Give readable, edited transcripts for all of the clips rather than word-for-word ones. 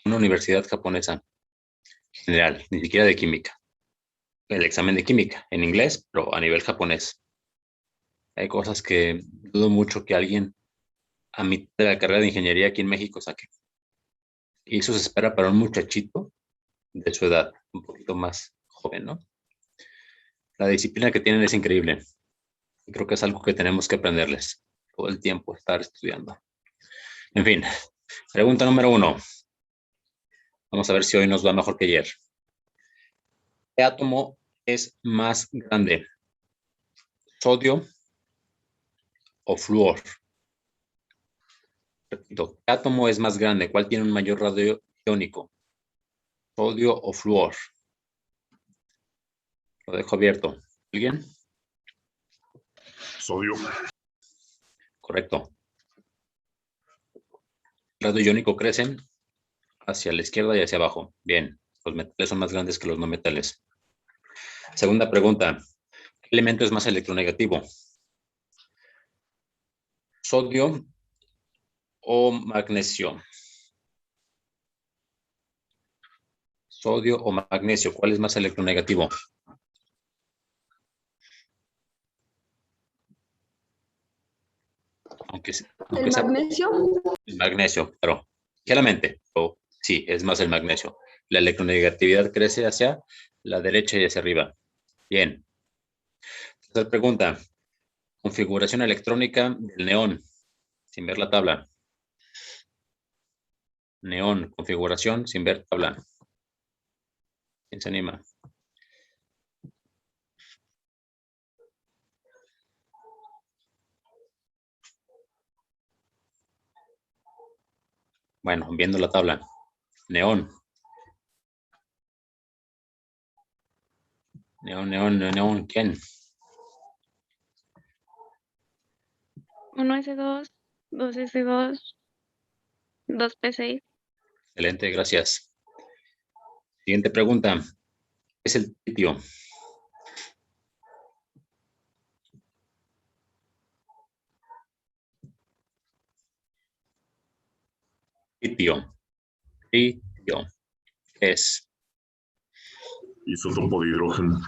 una universidad japonesa general, ni siquiera de química. El examen de química en inglés, pero a nivel japonés. Hay cosas que dudo mucho que alguien a mitad de la carrera de ingeniería aquí en México saque. Y eso se espera para un muchachito de su edad, un poquito más joven, ¿no? La disciplina que tienen es increíble. Creo que es algo que tenemos que aprenderles todo el tiempo, estar estudiando. En fin, pregunta número 1. Vamos a ver si hoy nos va mejor que ayer. ¿Qué átomo es más grande? ¿Sodio o flúor? Repito, ¿qué átomo es más grande? ¿Cuál tiene un mayor radio iónico? ¿Sodio o flúor? Lo dejo abierto. ¿Alguien? Sodio. Correcto. El radio iónico crece hacia la izquierda y hacia abajo. Bien, los metales son más grandes que los no metales. Segunda pregunta. ¿Qué elemento es más electronegativo? ¿Sodio o magnesio? ¿Sodio o magnesio? ¿Cuál es más electronegativo? ¿El magnesio? El magnesio, claro. Ligeramente, pero sí, es más el magnesio. La electronegatividad crece hacia la derecha y hacia arriba. Bien. Tercera pregunta. Configuración electrónica del neón, sin ver la tabla. Neón, configuración sin ver tabla. ¿Quién se anima? Bueno, viendo la tabla. Neón. Neón. ¿Quién? 1S2, 2S2, 2P6. Excelente, gracias. Siguiente pregunta. ¿Qué es el tritio? Tritio. ¿Qué es? Isótopo de hidrógeno.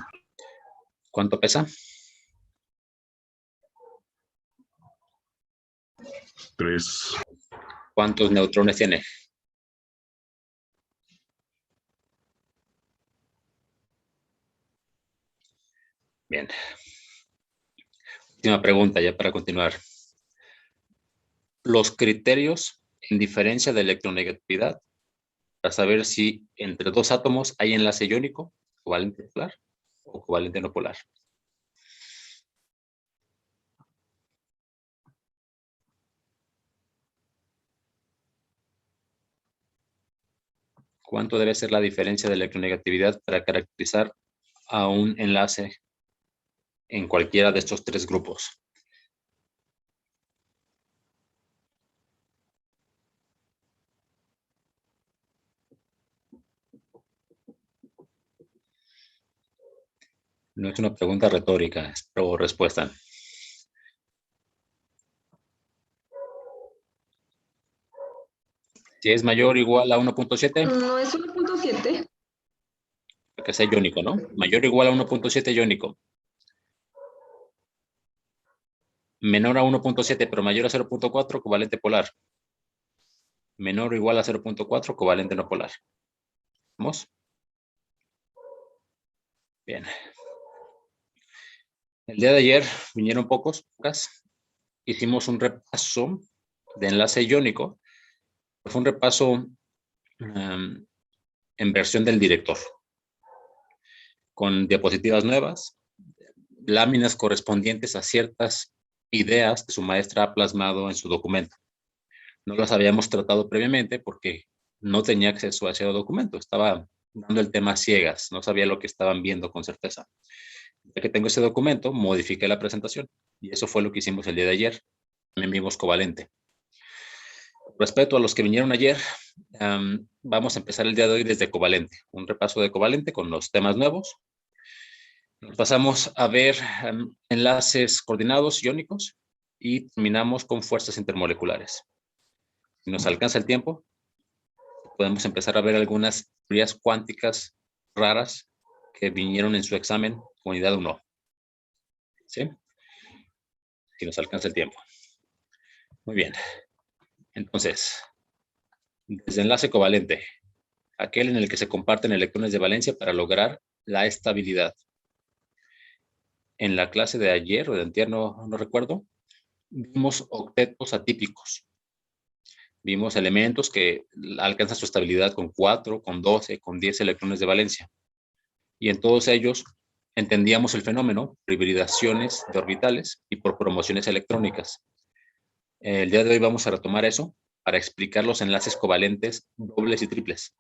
¿Cuánto pesa? 3. ¿Cuántos neutrones tiene? Bien. Última pregunta ya para continuar. Los criterios en diferencia de electronegatividad para saber si entre dos átomos hay enlace iónico, covalente polar o covalente no polar. ¿Cuánto debe ser la diferencia de electronegatividad para caracterizar a un enlace en cualquiera de estos tres grupos? No es una pregunta retórica, espero respuesta. Si es mayor o igual a 1.7. No es 1.7. Que sea iónico, ¿no? Mayor o igual a 1.7 iónico. Menor a 1.7, pero mayor a 0.4, covalente polar. Menor o igual a 0.4, covalente no polar. ¿Vamos? Bien. El día de ayer vinieron pocas. Hicimos un repaso de enlace iónico. Fue un repaso en versión del director, con diapositivas nuevas, láminas correspondientes a ciertas ideas que su maestra ha plasmado en su documento. No las habíamos tratado previamente porque no tenía acceso a ese documento. Estaba dando el tema a ciegas, no sabía lo que estaban viendo con certeza. Ya que tengo ese documento, modifiqué la presentación y eso fue lo que hicimos el día de ayer. También vimos covalente. Respecto a los que vinieron ayer, vamos a empezar el día de hoy desde covalente. Un repaso de covalente con los temas nuevos. Nos pasamos a ver enlaces coordinados iónicos y terminamos con fuerzas intermoleculares. Si nos alcanza el tiempo, podemos empezar a ver algunas teorías cuánticas raras que vinieron en su examen, unidad 1. ¿Sí? Si nos alcanza el tiempo. Muy bien. Entonces, desenlace covalente. Aquel en el que se comparten electrones de valencia para lograr la estabilidad. En la clase de ayer o de antier, no recuerdo, vimos octetos atípicos. Vimos elementos que alcanzan su estabilidad con 4, con 12, con 10 electrones de valencia. Y en todos ellos entendíamos el fenómeno por hibridaciones de orbitales y por promociones electrónicas. El día de hoy vamos a retomar eso para explicar los enlaces covalentes dobles y triples.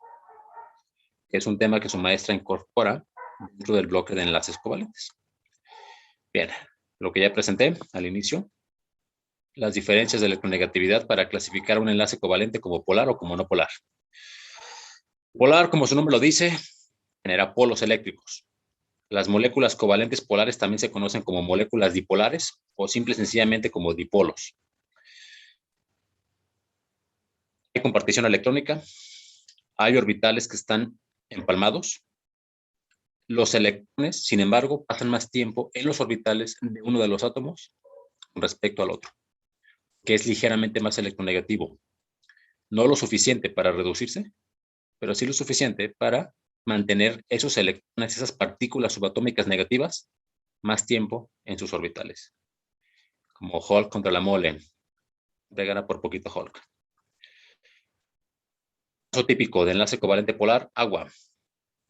Es un tema que su maestra incorpora dentro del bloque de enlaces covalentes. Bien, lo que ya presenté al inicio, las diferencias de electronegatividad para clasificar un enlace covalente como polar o como no polar. Polar, como su nombre lo dice, genera polos eléctricos. Las moléculas covalentes polares también se conocen como moléculas dipolares o simple y sencillamente como dipolos. Hay compartición electrónica, hay orbitales que están empalmados. Los electrones, sin embargo, pasan más tiempo en los orbitales de uno de los átomos con respecto al otro, que es ligeramente más electronegativo. No lo suficiente para reducirse, pero sí lo suficiente para mantener esos electrones, esas partículas subatómicas negativas, más tiempo en sus orbitales. Como Hulk contra la mole. Le gana por poquito Hulk. Caso típico de enlace covalente polar, agua.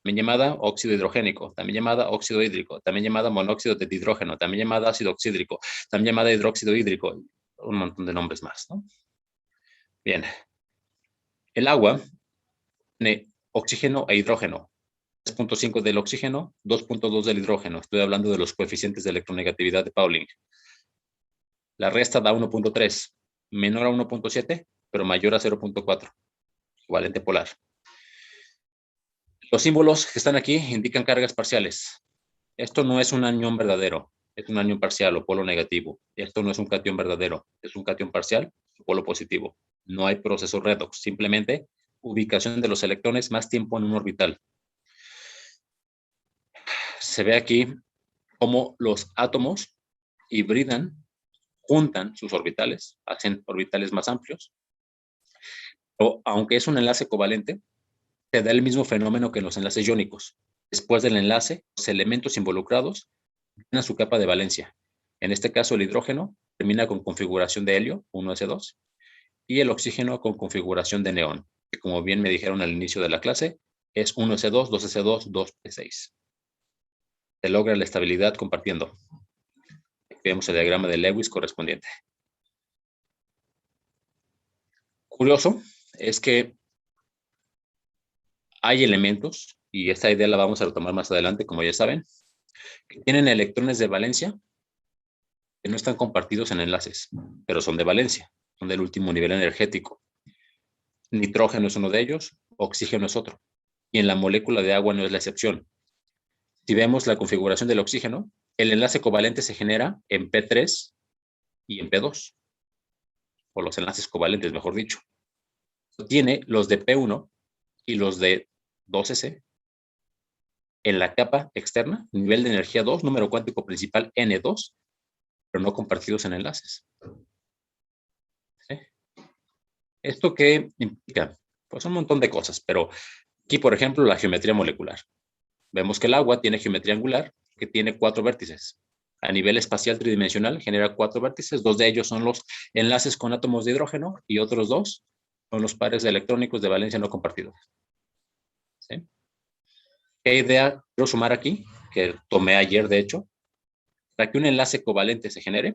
También llamada óxido hidrogénico, también llamada óxido hídrico, también llamada monóxido de hidrógeno, también llamada ácido oxídrico, también llamada hidróxido hídrico, un montón de nombres más, ¿no? Bien. El agua tiene oxígeno e hidrógeno. 3.5 del oxígeno, 2.2 del hidrógeno. Estoy hablando de los coeficientes de electronegatividad de Pauling. La resta da 1.3, menor a 1.7, pero mayor a 0.4. Covalente polar. Los símbolos que están aquí indican cargas parciales. Esto no es un anión verdadero, es un anión parcial o polo negativo. Esto no es un catión verdadero, es un catión parcial o polo positivo. No hay proceso redox, simplemente ubicación de los electrones más tiempo en un orbital. Se ve aquí cómo los átomos hibridan, juntan sus orbitales, hacen orbitales más amplios. Pero aunque es un enlace covalente, se da el mismo fenómeno que en los enlaces iónicos. Después del enlace, los elementos involucrados tienen su capa de valencia. En este caso, el hidrógeno termina con configuración de helio, 1s2, y el oxígeno con configuración de neón, que como bien me dijeron al inicio de la clase, es 1s2, 2s2, 2p6. Se logra la estabilidad compartiendo. Aquí vemos el diagrama de Lewis correspondiente. Curioso es que hay elementos, y esta idea la vamos a retomar más adelante, como ya saben, que tienen electrones de valencia que no están compartidos en enlaces, pero son de valencia, son del último nivel energético. Nitrógeno es uno de ellos, oxígeno es otro, y en la molécula de agua no es la excepción. Si vemos la configuración del oxígeno, el enlace covalente se genera en P3 y en P2, o los enlaces covalentes, mejor dicho. Tiene los de P1 y los de 2s en la capa externa, nivel de energía 2, número cuántico principal N2, pero no compartidos en enlaces. ¿Sí? ¿Esto qué implica? Pues un montón de cosas, pero aquí, por ejemplo, la geometría molecular. Vemos que el agua tiene geometría angular, que tiene 4 vértices. A nivel espacial tridimensional genera 4 vértices, 2 de ellos son los enlaces con átomos de hidrógeno y otros 2 son los pares electrónicos de valencia no compartidos. ¿Sí? ¿Qué idea quiero sumar aquí? Que tomé ayer, de hecho. Para que un enlace covalente se genere,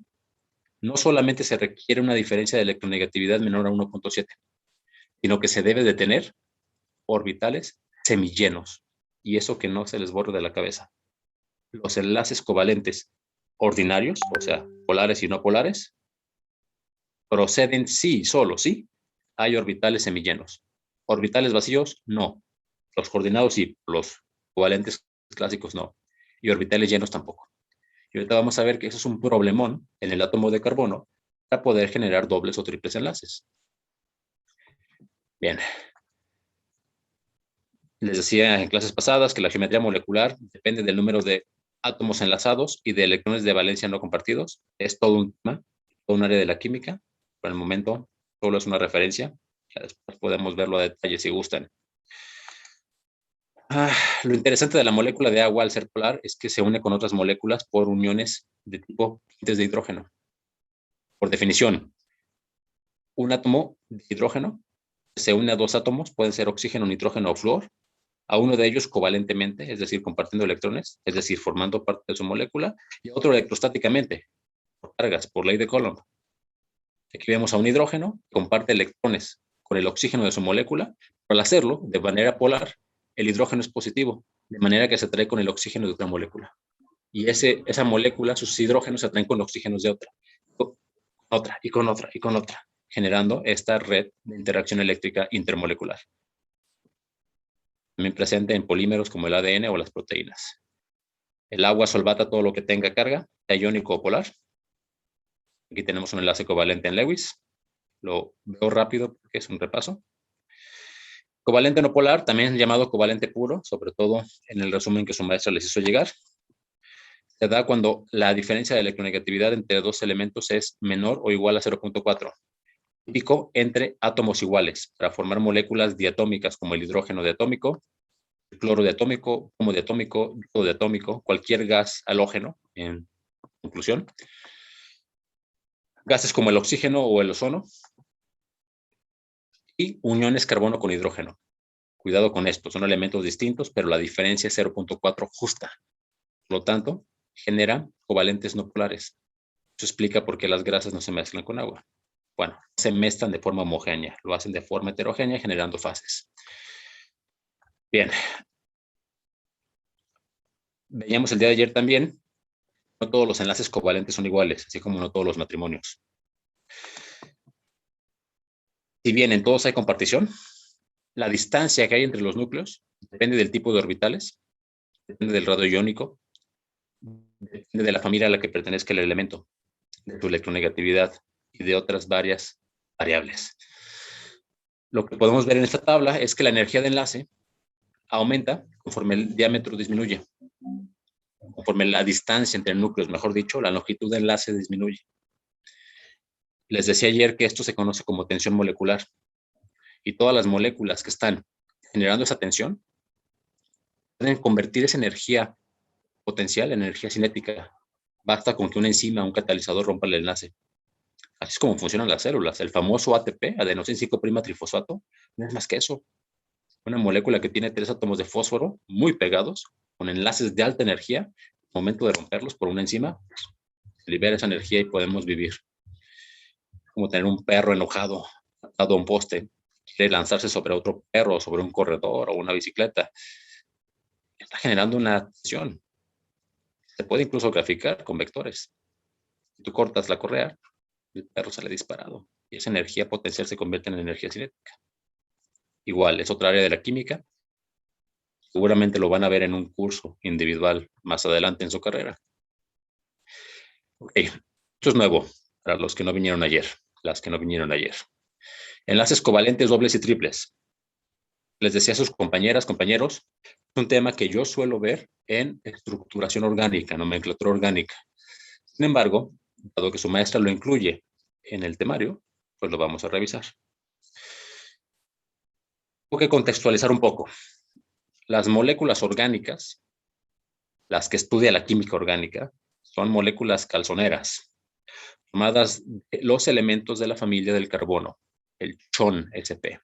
no solamente se requiere una diferencia de electronegatividad menor a 1.7, sino que se debe de tener orbitales semillenos. Y eso que no se les borre de la cabeza. Los enlaces covalentes ordinarios, o sea, polares y no polares, proceden sí, solo sí, hay orbitales semillenos. Orbitales vacíos, no. Los coordinados sí, los covalentes clásicos no. Y orbitales llenos tampoco. Y ahorita vamos a ver que eso es un problemón en el átomo de carbono para poder generar dobles o triples enlaces. Bien. Les decía en clases pasadas que la geometría molecular depende del número de átomos enlazados y de electrones de valencia no compartidos. Es todo un tema, todo un área de la química. Por el momento, solo es una referencia. Ya después podemos verlo a detalle si gustan. Lo interesante de la molécula de agua al ser polar es que se une con otras moléculas por uniones de tipo puentes de hidrógeno. Por definición, un átomo de hidrógeno se une a dos átomos, pueden ser oxígeno, nitrógeno o flúor, a uno de ellos covalentemente, es decir, compartiendo electrones, es decir, formando parte de su molécula, y a otro electrostáticamente, por cargas, por ley de Coulomb. Aquí vemos a un hidrógeno que comparte electrones con el oxígeno de su molécula, pero al hacerlo de manera polar, el hidrógeno es positivo, de manera que se atrae con el oxígeno de otra molécula. Y esa molécula, sus hidrógenos se atraen con oxígenos de otra, y con otra, y con otra, generando esta red de interacción eléctrica intermolecular. También presente en polímeros como el ADN o las proteínas. El agua solvata todo lo que tenga carga, sea iónico o polar. Aquí tenemos un enlace covalente en Lewis. Lo veo rápido porque es un repaso. Covalente no polar, también llamado covalente puro, sobre todo en el resumen que su maestra les hizo llegar. Se da cuando la diferencia de electronegatividad entre dos elementos es menor o igual a 0.4. Típico entre átomos iguales, para formar moléculas diatómicas como el hidrógeno diatómico, el cloro diatómico, humo diatómico, yodo diatómico, cualquier gas halógeno, en conclusión. Gases como el oxígeno o el ozono. Y uniones carbono con hidrógeno. Cuidado con esto, son elementos distintos, pero la diferencia es 0.4 justa. Por lo tanto, genera covalentes no polares. Eso explica por qué las grasas no se mezclan con agua. Bueno, se mezclan de forma homogénea, lo hacen de forma heterogénea generando fases. Bien. Veíamos el día de ayer también, no todos los enlaces covalentes son iguales, así como no todos los matrimonios. Si bien en todos hay compartición, la distancia que hay entre los núcleos depende del tipo de orbitales, depende del radio iónico, depende de la familia a la que pertenezca el elemento, de su electronegatividad y de otras varias variables. Lo que podemos ver en esta tabla es que la energía de enlace aumenta conforme el diámetro disminuye, conforme la distancia entre núcleos, mejor dicho, la longitud de enlace disminuye. Les decía ayer que esto se conoce como tensión molecular y todas las moléculas que están generando esa tensión pueden convertir esa energía potencial en energía cinética. Basta con que una enzima, un catalizador rompa el enlace. Así es como funcionan las células. El famoso ATP, adenosín 5'-trifosfato, no es más que eso. Una molécula que tiene 3 átomos de fósforo muy pegados, con enlaces de alta energía, al momento de romperlos por una enzima, se libera esa energía y podemos vivir. Como tener un perro enojado, atado a un poste, quiere lanzarse sobre otro perro, sobre un corredor o una bicicleta. Está generando una tensión. Se puede incluso graficar con vectores. Si tú cortas la correa, el perro sale disparado y esa energía potencial se convierte en energía cinética. Igual, es otra área de la química. Seguramente lo van a ver en un curso individual más adelante en su carrera. Ok, esto es nuevo para los que no vinieron ayer, las que no vinieron ayer. Enlaces covalentes dobles y triples. Les decía a sus compañeras, compañeros, es un tema que yo suelo ver en estructuración orgánica, nomenclatura orgánica. Sin embargo, dado que su maestra lo incluye en el temario, pues lo vamos a revisar. Tengo que contextualizar un poco. Las moléculas orgánicas, las que estudia la química orgánica, son moléculas calzoneras, formadas de los elementos de la familia del carbono, el CHON-SP.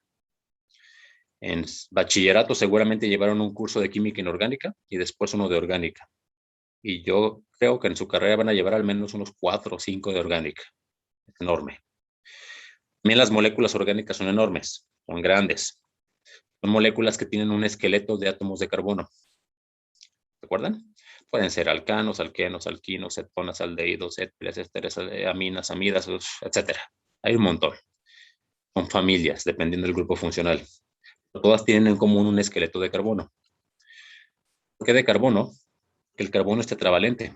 En bachillerato seguramente llevaron un curso de química inorgánica y después uno de orgánica. Y yo creo que en su carrera van a llevar al menos unos 4 o 5 de orgánica. Es enorme. También las moléculas orgánicas son enormes, son grandes. Son moléculas que tienen un esqueleto de átomos de carbono. ¿Se acuerdan? Pueden ser alcanos, alquenos, alquinos, cetonas, aldehídos, éteres, ésteres, aminas, amidas, etc. Hay un montón. Son familias, dependiendo del grupo funcional. Todas tienen en común un esqueleto de carbono. ¿Por qué de carbono? El carbono es tetravalente.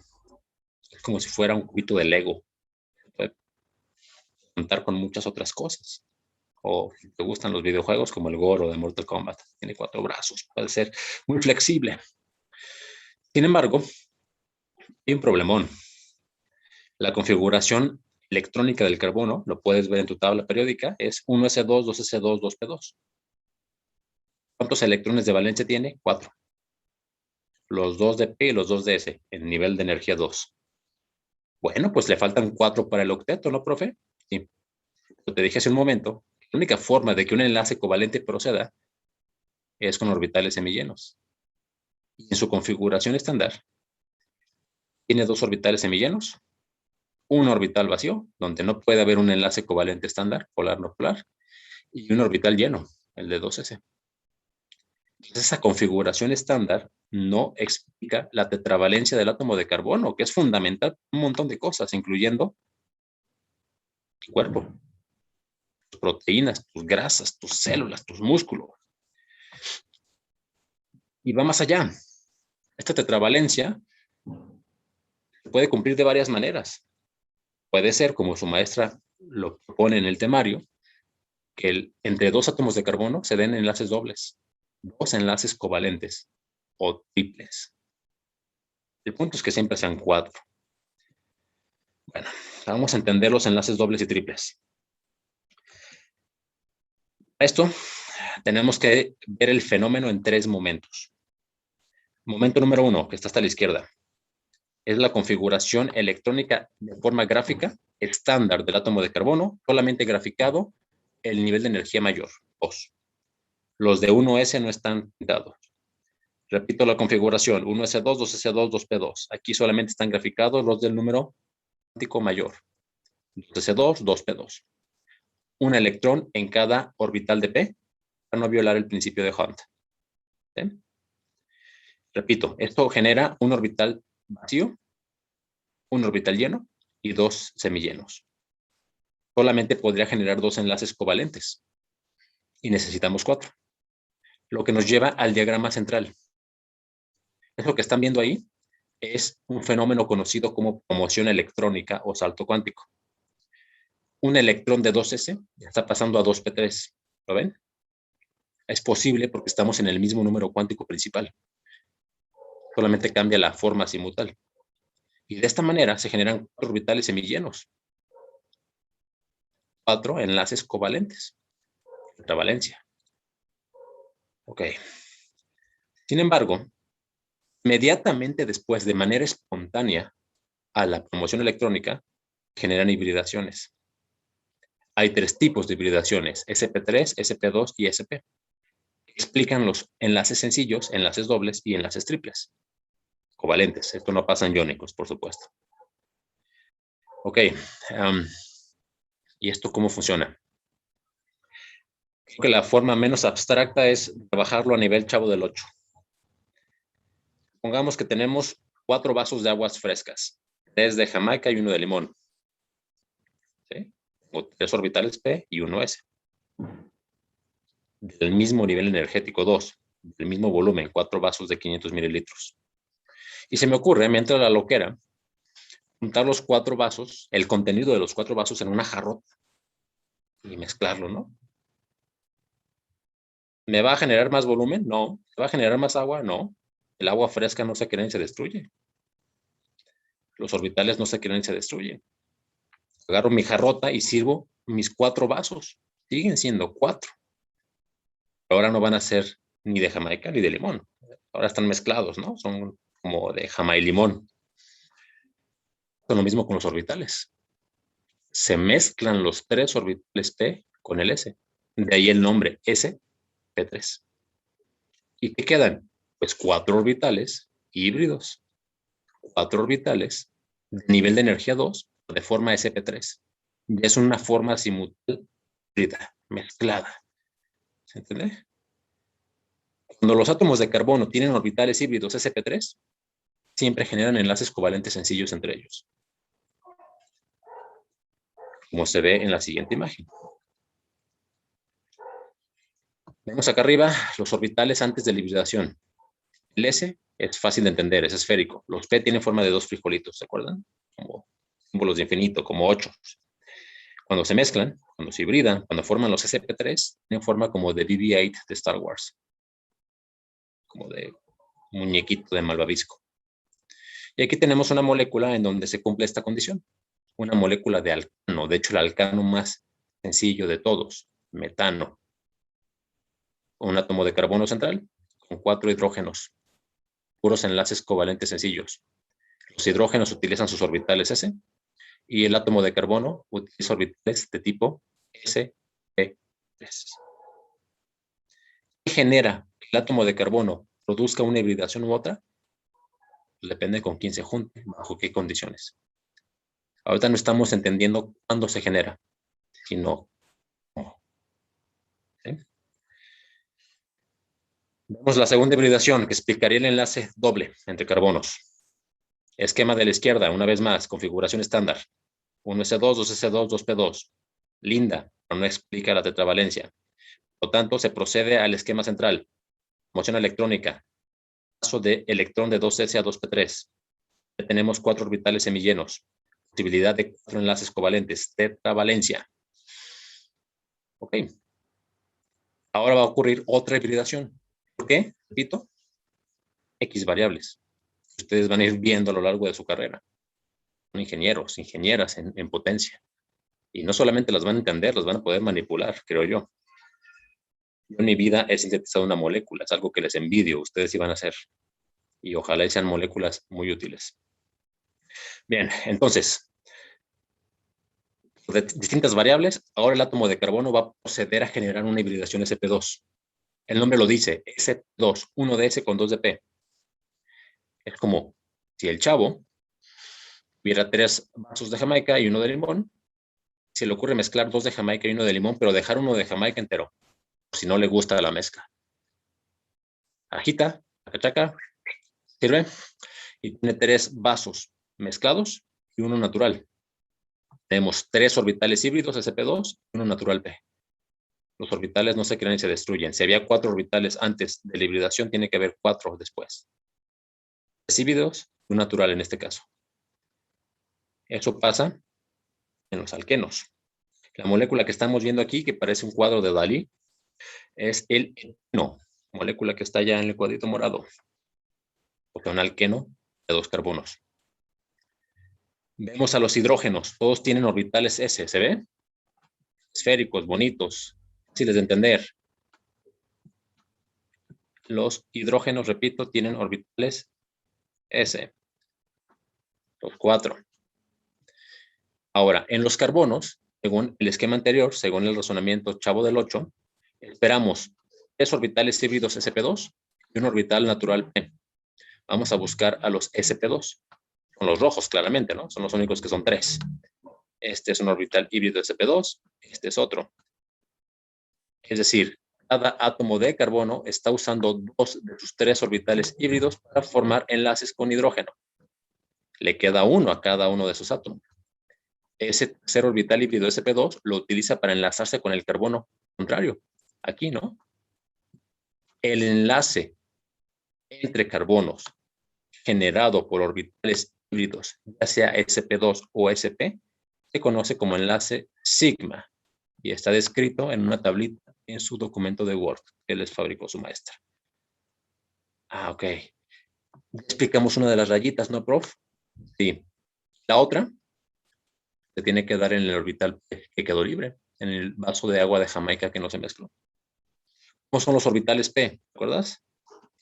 Es como si fuera un cubito de Lego. Puede contar con muchas otras cosas. o si te gustan los videojuegos como el Goro de Mortal Kombat. Tiene 4 brazos, puede ser muy flexible. Sin embargo, hay un problemón. La configuración electrónica del carbono, lo puedes ver en tu tabla periódica, es 1s2, 2s2, 2p2. ¿Cuántos electrones de valencia tiene? 4. Los 2 de P y los 2 de S, en nivel de energía 2. Bueno, pues le faltan 4 para el octeto, ¿no, profe? Sí. Te dije hace un momento, la única forma de que un enlace covalente proceda es con orbitales semillenos. Y en su configuración estándar, tiene 2 orbitales semillenos, un orbital vacío, donde no puede haber un enlace covalente estándar, polar no polar, y un orbital lleno, el de 2s. Entonces, esa configuración estándar no explica la tetravalencia del átomo de carbono, que es fundamental para un montón de cosas, incluyendo tu cuerpo, tus proteínas, tus grasas, tus células, tus músculos. Y va más allá. Esta tetravalencia se puede cumplir de varias maneras. Puede ser, como su maestra lo pone en el temario, que entre 2 átomos de carbono se den enlaces dobles, 2 enlaces covalentes o triples. El punto es que siempre sean 4. Bueno, vamos a entender los enlaces dobles y triples. Para esto, tenemos que ver el fenómeno en 3 momentos. Momento número 1, que está hasta la izquierda, es la configuración electrónica de forma gráfica estándar del átomo de carbono, solamente graficado el nivel de energía mayor, 2. Los de 1s no están pintados. Repito la configuración, 1s2, 2s2, 2p2. Aquí solamente están graficados los del número cuántico mayor, 2s2, 2p2. Un electrón en cada orbital de P para no violar el principio de Hunt. ¿Sí? Repito, esto genera un orbital vacío, un orbital lleno y 2 semillenos. Solamente podría generar 2 enlaces covalentes y necesitamos 4. Lo que nos lleva al diagrama central. Eso que están viendo ahí es un fenómeno conocido como promoción electrónica o salto cuántico. Un electrón de 2s está pasando a 2p3. ¿Lo ven? Es posible porque estamos en el mismo número cuántico principal. Solamente cambia la forma azimutal. Y de esta manera se generan 4 orbitales semillenos. 4 enlaces covalentes. Tetravalencia. Ok. Sin embargo, inmediatamente después, de manera espontánea, a la promoción electrónica, generan hibridaciones. Hay 3 tipos de hibridaciones, sp3, sp2 y sp. Explican los enlaces sencillos, enlaces dobles y enlaces triples. Covalentes, esto no pasa en iónicos, por supuesto. Ok, ¿y esto cómo funciona? Creo que la forma menos abstracta es trabajarlo a nivel Chavo del 8. Pongamos que tenemos 4 vasos de aguas frescas, 3 de Jamaica y 1 de limón. ¿Sí? O 3 orbitales P y 1 S. Del mismo nivel energético, 2. Del mismo volumen, 4 vasos de 500 mililitros. Y se me ocurre, me entra la loquera, juntar los 4 vasos, el contenido de los 4 vasos en una jarrota y mezclarlo, ¿no? ¿Me va a generar más volumen? No. ¿Me va a generar más agua? No. El agua fresca no se crea ni se destruye. Los orbitales no se crean ni se destruyen. Agarro mi jarrota y sirvo mis 4 vasos. Siguen siendo 4. Ahora no van a ser ni de Jamaica ni de limón. Ahora están mezclados, ¿no? Son como de Jamaica y limón. Es lo mismo con los orbitales. Se mezclan los 3 orbitales P con el S. De ahí el nombre sp3. ¿Y qué quedan? Pues 4 orbitales híbridos. 4 orbitales de nivel de energía 2 de forma sp3. Ya es una forma simultánea mezclada. ¿Se entiende? Cuando los átomos de carbono tienen orbitales híbridos sp3, siempre generan enlaces covalentes sencillos entre ellos, como se ve en la siguiente imagen. Vemos acá arriba los orbitales antes de la hibridación. El S es fácil de entender, es esférico. Los P tienen forma de 2 frijolitos, ¿se acuerdan? Como símbolos de infinito, como 8. Cuando se mezclan, cuando se hibridan, cuando forman los sp3, tienen forma como de BB-8 de Star Wars. Como de muñequito de malvavisco. Y aquí tenemos una molécula en donde se cumple esta condición. Una molécula de alcano, de hecho el alcano más sencillo de todos, metano. Un átomo de carbono central con 4 hidrógenos, puros enlaces covalentes sencillos. Los hidrógenos utilizan sus orbitales S y el átomo de carbono utiliza orbitales de tipo sp3. ¿Qué genera que el átomo de carbono produzca una hibridación u otra? Depende con quién se junte, bajo qué condiciones. Ahorita no estamos entendiendo cuándo se genera, sino cómo. ¿Sí? Vemos la segunda hibridación, que explicaría el enlace doble entre carbonos. Esquema de la izquierda, una vez más, configuración estándar. 1s2, 2s2, 2p2. Linda, pero no explica la tetravalencia. Por lo tanto, se procede al esquema central. Moción electrónica. Paso de electrón de 2s a 2p3. Ya tenemos 4 orbitales semillenos. Posibilidad de 4 enlaces covalentes. Tetravalencia. Ok. Ahora va a ocurrir otra hibridación. ¿Por qué? Repito, X variables. Ustedes van a ir viendo a lo largo de su carrera. Son ingenieros, ingenieras en potencia. Y no solamente las van a entender, las van a poder manipular, creo yo. Yo en mi vida he sintetizado una molécula, es algo que les envidio, ustedes iban a hacer. Y ojalá sean moléculas muy útiles. Bien, entonces, de distintas variables, ahora el átomo de carbono va a proceder a generar una hibridación sp2. El nombre lo dice, sp2, 1 de S con 2 de P. Es como si el chavo hubiera 3 vasos de Jamaica y 1 de limón. Se le ocurre mezclar 2 de Jamaica y 1 de limón, pero dejar 1 de Jamaica entero, si no le gusta la mezcla. Agita, chaca, sirve, y tiene 3 vasos mezclados y 1 natural. Tenemos 3 orbitales híbridos sp2 y 1 natural P. Los orbitales no se crean y se destruyen. Si había 4 orbitales antes de la hibridación, tiene que haber 4 después. 3 híbridos y un natural en este caso. Eso pasa en los alquenos. La molécula que estamos viendo aquí, que parece un cuadro de Dalí, es el eteno, molécula que está ya en el cuadrito morado. Porque un alqueno de 2 carbonos. Vemos a los hidrógenos, todos tienen orbitales S, ¿se ve? Esféricos, bonitos, fáciles de entender. Los hidrógenos, repito, tienen orbitales S. Los 4. Ahora, en los carbonos, según el esquema anterior, según el razonamiento Chavo del 8, esperamos 3 orbitales híbridos sp2 y un orbital natural P. Vamos a buscar a los sp2. Son los rojos, claramente, ¿no? Son los únicos que son 3. Este es un orbital híbrido sp2, este es otro. Es decir, cada átomo de carbono está usando 2 de sus 3 orbitales híbridos para formar enlaces con hidrógeno. Le queda 1 a cada uno de sus átomos. Ese tercer orbital híbrido sp2 lo utiliza para enlazarse con el carbono contrario. Aquí, ¿no? El enlace entre carbonos generado por orbitales híbridos, ya sea sp2 o sp, se conoce como enlace sigma y está descrito en una tablita en su documento de Word que les fabricó su maestra. Ah, ok. Ya explicamos una de las rayitas, ¿no, prof? Sí. La otra se tiene que dar en el orbital P que quedó libre, en el vaso de agua de Jamaica que no se mezcló. ¿Cómo son los orbitales P? ¿Recuerdas?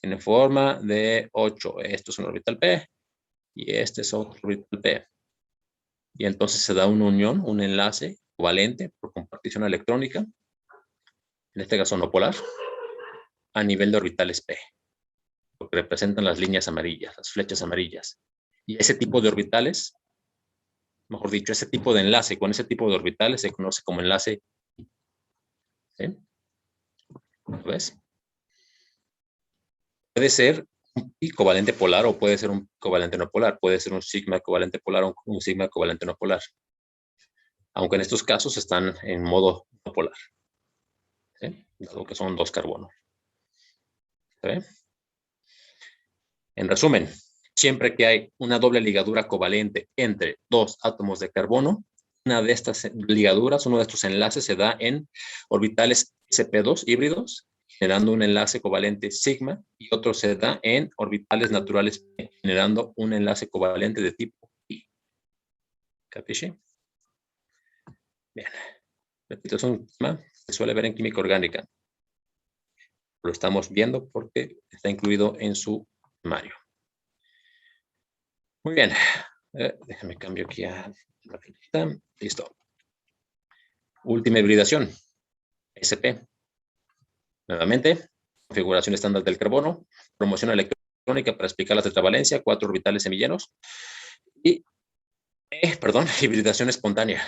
Tiene forma de 8. Esto es un orbital P y este es otro orbital P. Y entonces se da una unión, un enlace covalente por compartición electrónica, en este caso no polar, a nivel de orbitales P, lo que representan las líneas amarillas, las flechas amarillas. Y ese tipo de orbitales, mejor dicho, ese tipo de enlace con ese tipo de orbitales se conoce como enlace. ¿Sí? ¿Lo ves? Puede ser un pi covalente polar o puede ser un covalente no polar. Puede ser un sigma covalente polar o un sigma covalente no polar. Aunque en estos casos están en modo no polar. ¿Sí? Dado que son 2 carbonos. ¿Sí? En resumen, siempre que hay una doble ligadura covalente entre 2 átomos de carbono, una de estas ligaduras, uno de estos enlaces se da en orbitales sp2 híbridos, generando un enlace covalente sigma, y otro se da en orbitales naturales p, generando un enlace covalente de tipo pi. ¿Capisci? Bien. Repito, es un tema que se suele ver en química orgánica. Lo estamos viendo porque está incluido en su temario. Muy bien. Déjame cambio aquí a la flechita. Listo. Última hibridación. SP. Nuevamente, configuración estándar del carbono, promoción electrónica para explicar la tetravalencia, 4 orbitales semillenos y, hibridación espontánea.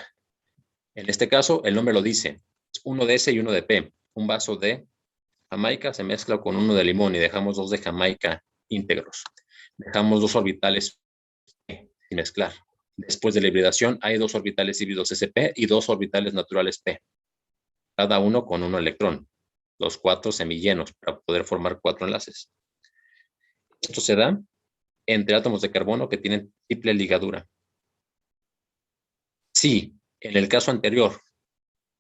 En este caso, el nombre lo dice, es uno de S y uno de P. Un vaso de Jamaica se mezcla con uno de limón y dejamos 2 de Jamaica íntegros. Dejamos 2 orbitales P sin mezclar. Después de la hibridación hay 2 orbitales híbridos SP y 2 orbitales naturales P, cada uno con 1 electrón. Los 4 semillenos para poder formar 4 enlaces. Esto se da entre átomos de carbono que tienen triple ligadura. Si en el caso anterior,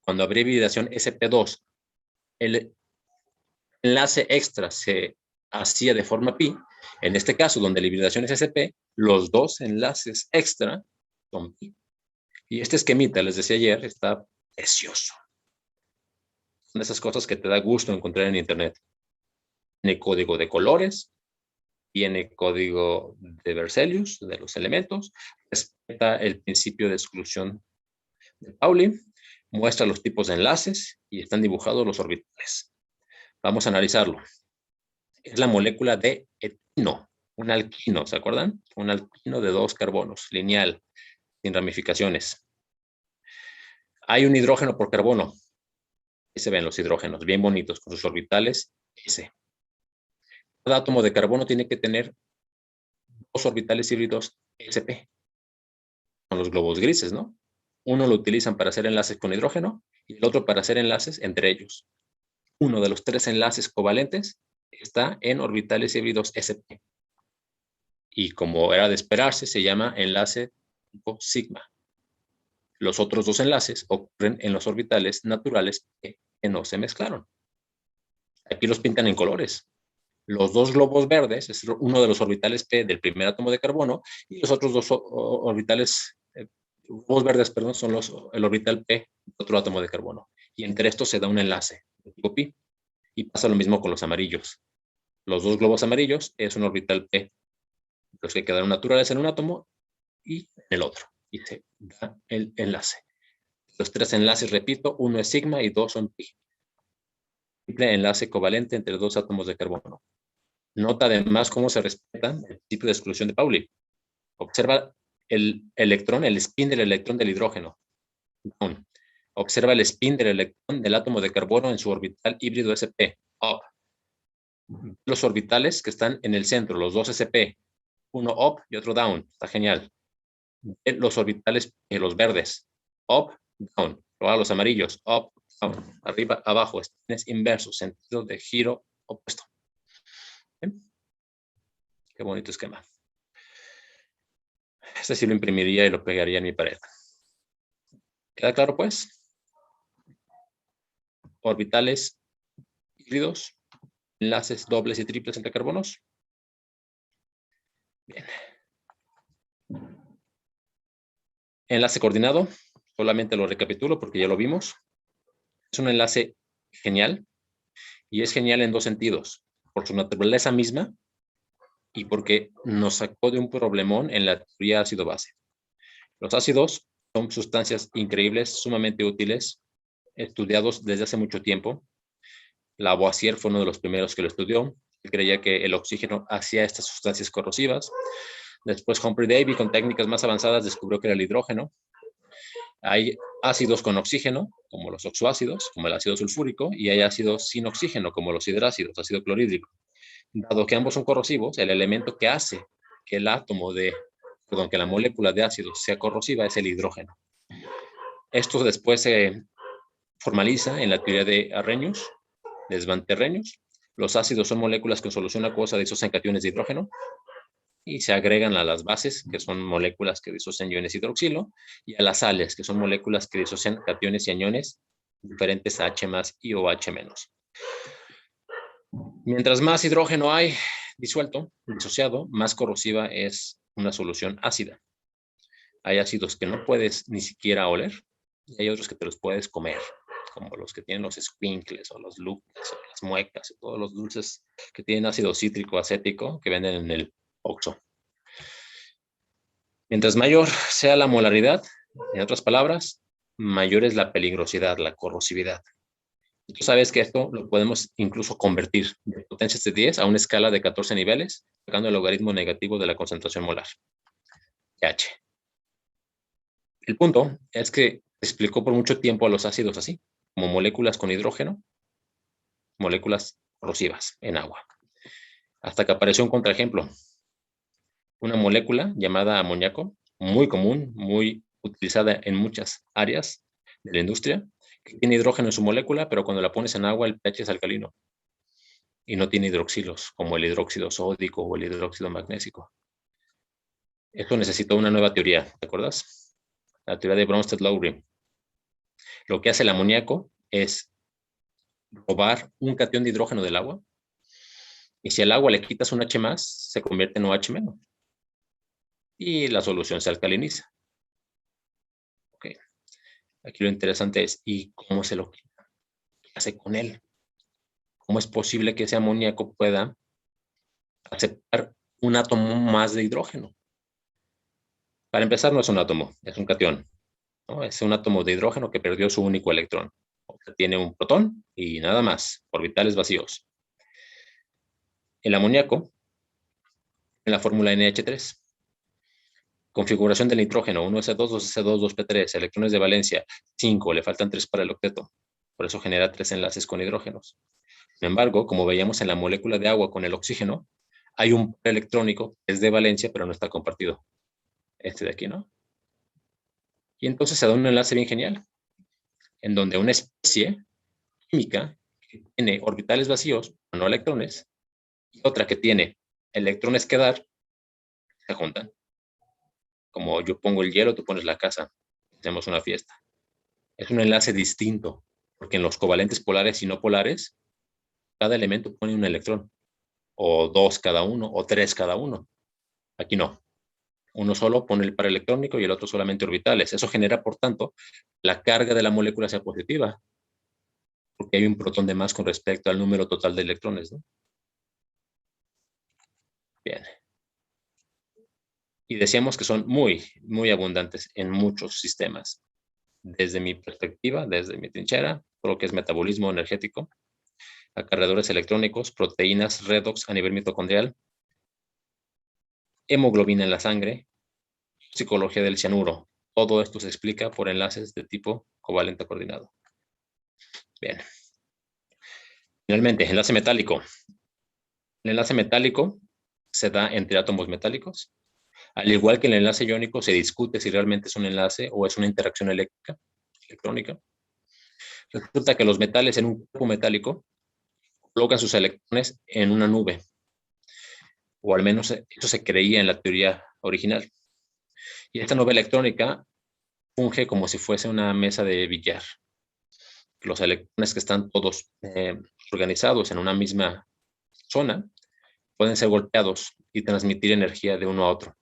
cuando habría hibridación SP2, el enlace extra se hacía de forma pi, en este caso donde la hibridación es SP, los 2 enlaces extra son pi. Y este esquemita, les decía ayer, está precioso. Son esas cosas que te da gusto encontrar en internet. Tiene código de colores, tiene código de Berzelius, de los elementos, respeta el principio de exclusión de Pauli, muestra los tipos de enlaces y están dibujados los orbitales. Vamos a analizarlo. Es la molécula de etino, un alquino, ¿se acuerdan? Un alquino de 2 carbonos, lineal, sin ramificaciones. Hay un hidrógeno por carbono. Ahí se ven los hidrógenos, bien bonitos, con sus orbitales S. Cada átomo de carbono tiene que tener 2 orbitales híbridos sp. Son los globos grises, ¿no? Uno lo utilizan para hacer enlaces con hidrógeno y el otro para hacer enlaces entre ellos. Uno de los 3 enlaces covalentes está en orbitales híbridos sp. Y como era de esperarse, se llama enlace tipo sigma. Los otros 2 enlaces ocurren en los orbitales naturales que no se mezclaron. Aquí los pintan en colores. Los 2 globos verdes es uno de los orbitales P del primer átomo de carbono y los otros 2 orbitales, globos verdes, perdón, son el orbital P de otro átomo de carbono. Y entre estos se da un enlace de tipo pi. Y pasa lo mismo con los amarillos. Los 2 globos amarillos es un orbital P. Los que quedaron naturales en un átomo y en el otro. Y se da el enlace. Los 3 enlaces, repito, uno es sigma y 2 son pi. Simple enlace covalente entre 2 átomos de carbono. Nota además cómo se respeta el principio de exclusión de Pauli. Observa el electrón, el spin del electrón del hidrógeno. Down. Observa el spin del electrón del átomo de carbono en su orbital híbrido sp. Up. Los orbitales que están en el centro, los 2 sp. Uno up y otro down. Está genial. Los orbitales, los verdes. Up, down. Ahora los amarillos. Up, down. Arriba, abajo. Spines inversos, sentido de giro opuesto. ¿Bien? Qué bonito esquema. Este sí lo imprimiría y lo pegaría en mi pared. ¿Queda claro, pues? Orbitales híbridos, enlaces dobles y triples entre carbonos. Bien. Enlace coordinado, solamente lo recapitulo porque ya lo vimos. Es un enlace genial y es genial en 2 sentidos. Por su naturaleza misma y porque nos sacó de un problemón en la teoría ácido-base. Los ácidos son sustancias increíbles, sumamente útiles, estudiados desde hace mucho tiempo. Lavoisier fue uno de los primeros que lo estudió. Él creía que el oxígeno hacía estas sustancias corrosivas. Después Humphrey Davy, con técnicas más avanzadas, descubrió que era el hidrógeno. Hay ácidos con oxígeno, como los oxoácidos, como el ácido sulfúrico, y hay ácidos sin oxígeno, como los hidrácidos, ácido clorhídrico. Dado que ambos son corrosivos, el elemento que hace que que la molécula de ácido sea corrosiva es el hidrógeno. Esto después se formaliza en la teoría de Arrhenius, de Svante Arrhenius. Los ácidos son moléculas que en solución acuosa disosan cationes de hidrógeno. y se agregan a las bases, que son moléculas que disocian iones hidroxilo, y a las sales, que son moléculas que disocian cationes y aniones diferentes a H más y o H menos. Mientras más hidrógeno hay disociado, más corrosiva es una solución ácida. Hay ácidos que no puedes ni siquiera oler, y hay otros que te los puedes comer, como los que tienen los squinkles o los lupes o las muecas, y todos los dulces que tienen ácido cítrico acético que venden en el Oxxo. Mientras mayor sea la molaridad, en otras palabras, mayor es la peligrosidad, la corrosividad. Y tú sabes que esto lo podemos incluso convertir de potencias de 10 a una escala de 14 niveles, sacando el logaritmo negativo de la concentración molar, H. El punto es que explicó por mucho tiempo a los ácidos así, como moléculas con hidrógeno, moléculas corrosivas en agua. Hasta que apareció un contraejemplo, una molécula llamada amoníaco, muy común, muy utilizada en muchas áreas de la industria, que tiene hidrógeno en su molécula, pero cuando la pones en agua el pH es alcalino y no tiene hidroxilos, como el hidróxido sódico o el hidróxido magnésico. Esto necesitó una nueva teoría, ¿te acuerdas? La teoría de Bronsted-Lowry. Lo que hace el amoníaco es robar un catión de hidrógeno del agua, y si al agua le quitas un H+, se convierte en OH-, y la solución se alcaliniza. Okay. Aquí lo interesante es, ¿y cómo se lo quita? ¿Qué hace con él? ¿Cómo es posible que ese amoníaco pueda aceptar un átomo más de hidrógeno? Para empezar, no es un átomo, es un catión, ¿no? Es un átomo de hidrógeno que perdió su único electrón. O sea, tiene un protón y nada más, orbitales vacíos. El amoníaco, en la fórmula NH3, configuración del nitrógeno, 1s2, 2s2, 2p3, electrones de valencia, 5, le faltan 3 para el octeto. Por eso genera 3 enlaces con hidrógenos. Sin embargo, como veíamos en la molécula de agua con el oxígeno, hay un par electrónico que es de valencia, pero no está compartido. Este de aquí, ¿no? Y entonces se da un enlace bien genial, en donde una especie química que tiene orbitales vacíos, no electrones, y otra que tiene electrones que dar, se juntan. Como yo pongo el hielo, tú pones la casa, hacemos una fiesta. Es un enlace distinto, porque en los covalentes polares y no polares, cada elemento pone un electrón, o 2 cada uno, o 3 cada uno. Aquí no. Uno solo pone el par electrónico y el otro solamente orbitales. Eso genera, por tanto, la carga de la molécula sea positiva, porque hay un protón de más con respecto al número total de electrones, ¿no? Bien. Y decíamos que son muy, muy abundantes en muchos sistemas. Desde mi perspectiva, desde mi trinchera, todo lo que es metabolismo energético, acarreadores electrónicos, proteínas, redox a nivel mitocondrial, hemoglobina en la sangre, psicología del cianuro. Todo esto se explica por enlaces de tipo covalente coordinado. Bien. Finalmente, enlace metálico. El enlace metálico se da entre átomos metálicos. Al igual que el enlace iónico, se discute si realmente es un enlace o es una interacción electrónica. Resulta que los metales en un cuerpo metálico colocan sus electrones en una nube, o al menos eso se creía en la teoría original. Y esta nube electrónica funge como si fuese una mesa de billar. Los electrones que están todos organizados en una misma zona pueden ser golpeados y transmitir energía de uno a otro.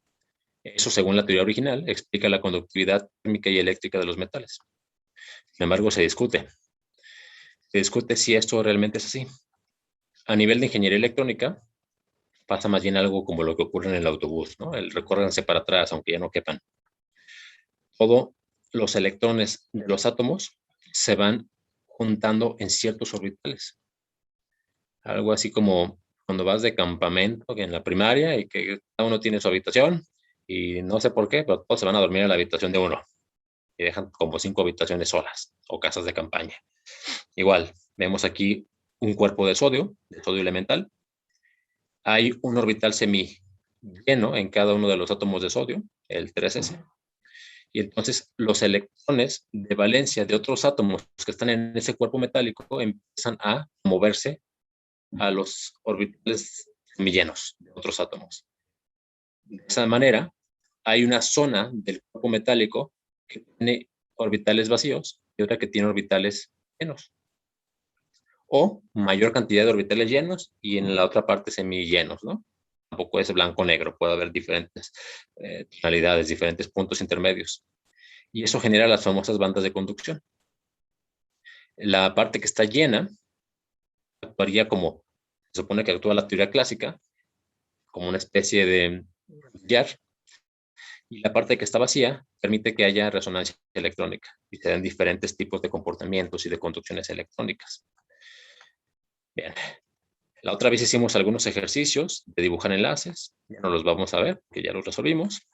Eso, según la teoría original, explica la conductividad térmica y eléctrica de los metales. Sin embargo, se discute. Se discute si esto realmente es así. A nivel de ingeniería electrónica, pasa más bien algo como lo que ocurre en el autobús, ¿no? El recórranse para atrás, aunque ya no quepan. Todos los electrones de los átomos se van juntando en ciertos orbitales. Algo así como cuando vas de campamento en la primaria y que cada uno tiene su habitación y no sé por qué, pero todos se van a dormir en la habitación de uno y dejan como 5 habitaciones solas o casas de campaña. Igual, vemos aquí un cuerpo de sodio elemental. Hay un orbital semi lleno en cada uno de los átomos de sodio, el 3s. Y entonces los electrones de valencia de otros átomos que están en ese cuerpo metálico empiezan a moverse a los orbitales semillenos de otros átomos. De esa manera, hay una zona del cuerpo metálico que tiene orbitales vacíos y otra que tiene orbitales llenos. O mayor cantidad de orbitales llenos y en la otra parte semillenos, ¿no? Tampoco es blanco-negro, puede haber diferentes tonalidades, diferentes puntos intermedios. Y eso genera las famosas bandas de conducción. La parte que está llena actuaría como, se supone que actúa la teoría clásica, como una especie de billar, y la parte que está vacía permite que haya resonancia electrónica y se den diferentes tipos de comportamientos y de conducciones electrónicas. Bien, la otra vez hicimos algunos ejercicios de dibujar enlaces, ya no los vamos a ver, que ya los resolvimos,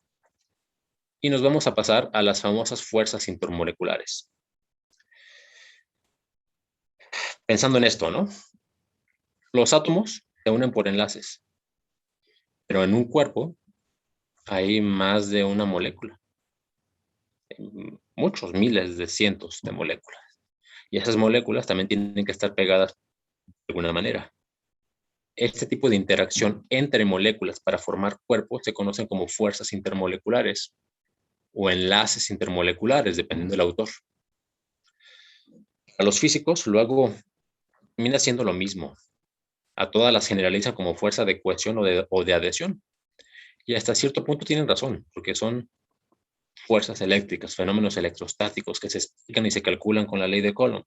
y nos vamos a pasar a las famosas fuerzas intermoleculares. Pensando en esto, ¿no? Los átomos se unen por enlaces, pero en un cuerpo hay más de una molécula. Muchos, miles de cientos de moléculas. Y esas moléculas también tienen que estar pegadas de alguna manera. Este tipo de interacción entre moléculas para formar cuerpos se conocen como fuerzas intermoleculares o enlaces intermoleculares, dependiendo del autor. A los físicos luego termina siendo lo mismo. A todas las generalizan como fuerza de cohesión o de adhesión. Y hasta cierto punto tienen razón, porque son fuerzas eléctricas, fenómenos electrostáticos que se explican y se calculan con la ley de Coulomb.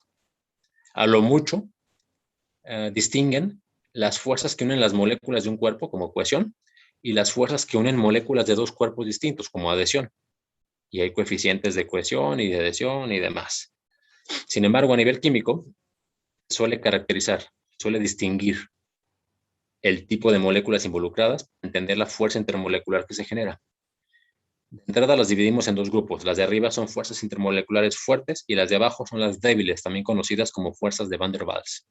A lo mucho, distinguen las fuerzas que unen las moléculas de un cuerpo como cohesión y las fuerzas que unen moléculas de dos cuerpos distintos como adhesión. Y hay coeficientes de cohesión y de adhesión y demás. Sin embargo, a nivel químico, suele caracterizar, suele distinguir el tipo de moléculas involucradas, entender la fuerza intermolecular que se genera. De entrada las dividimos en dos grupos. Las de arriba son fuerzas intermoleculares fuertes y las de abajo son las débiles, también conocidas como fuerzas de Van der Waals.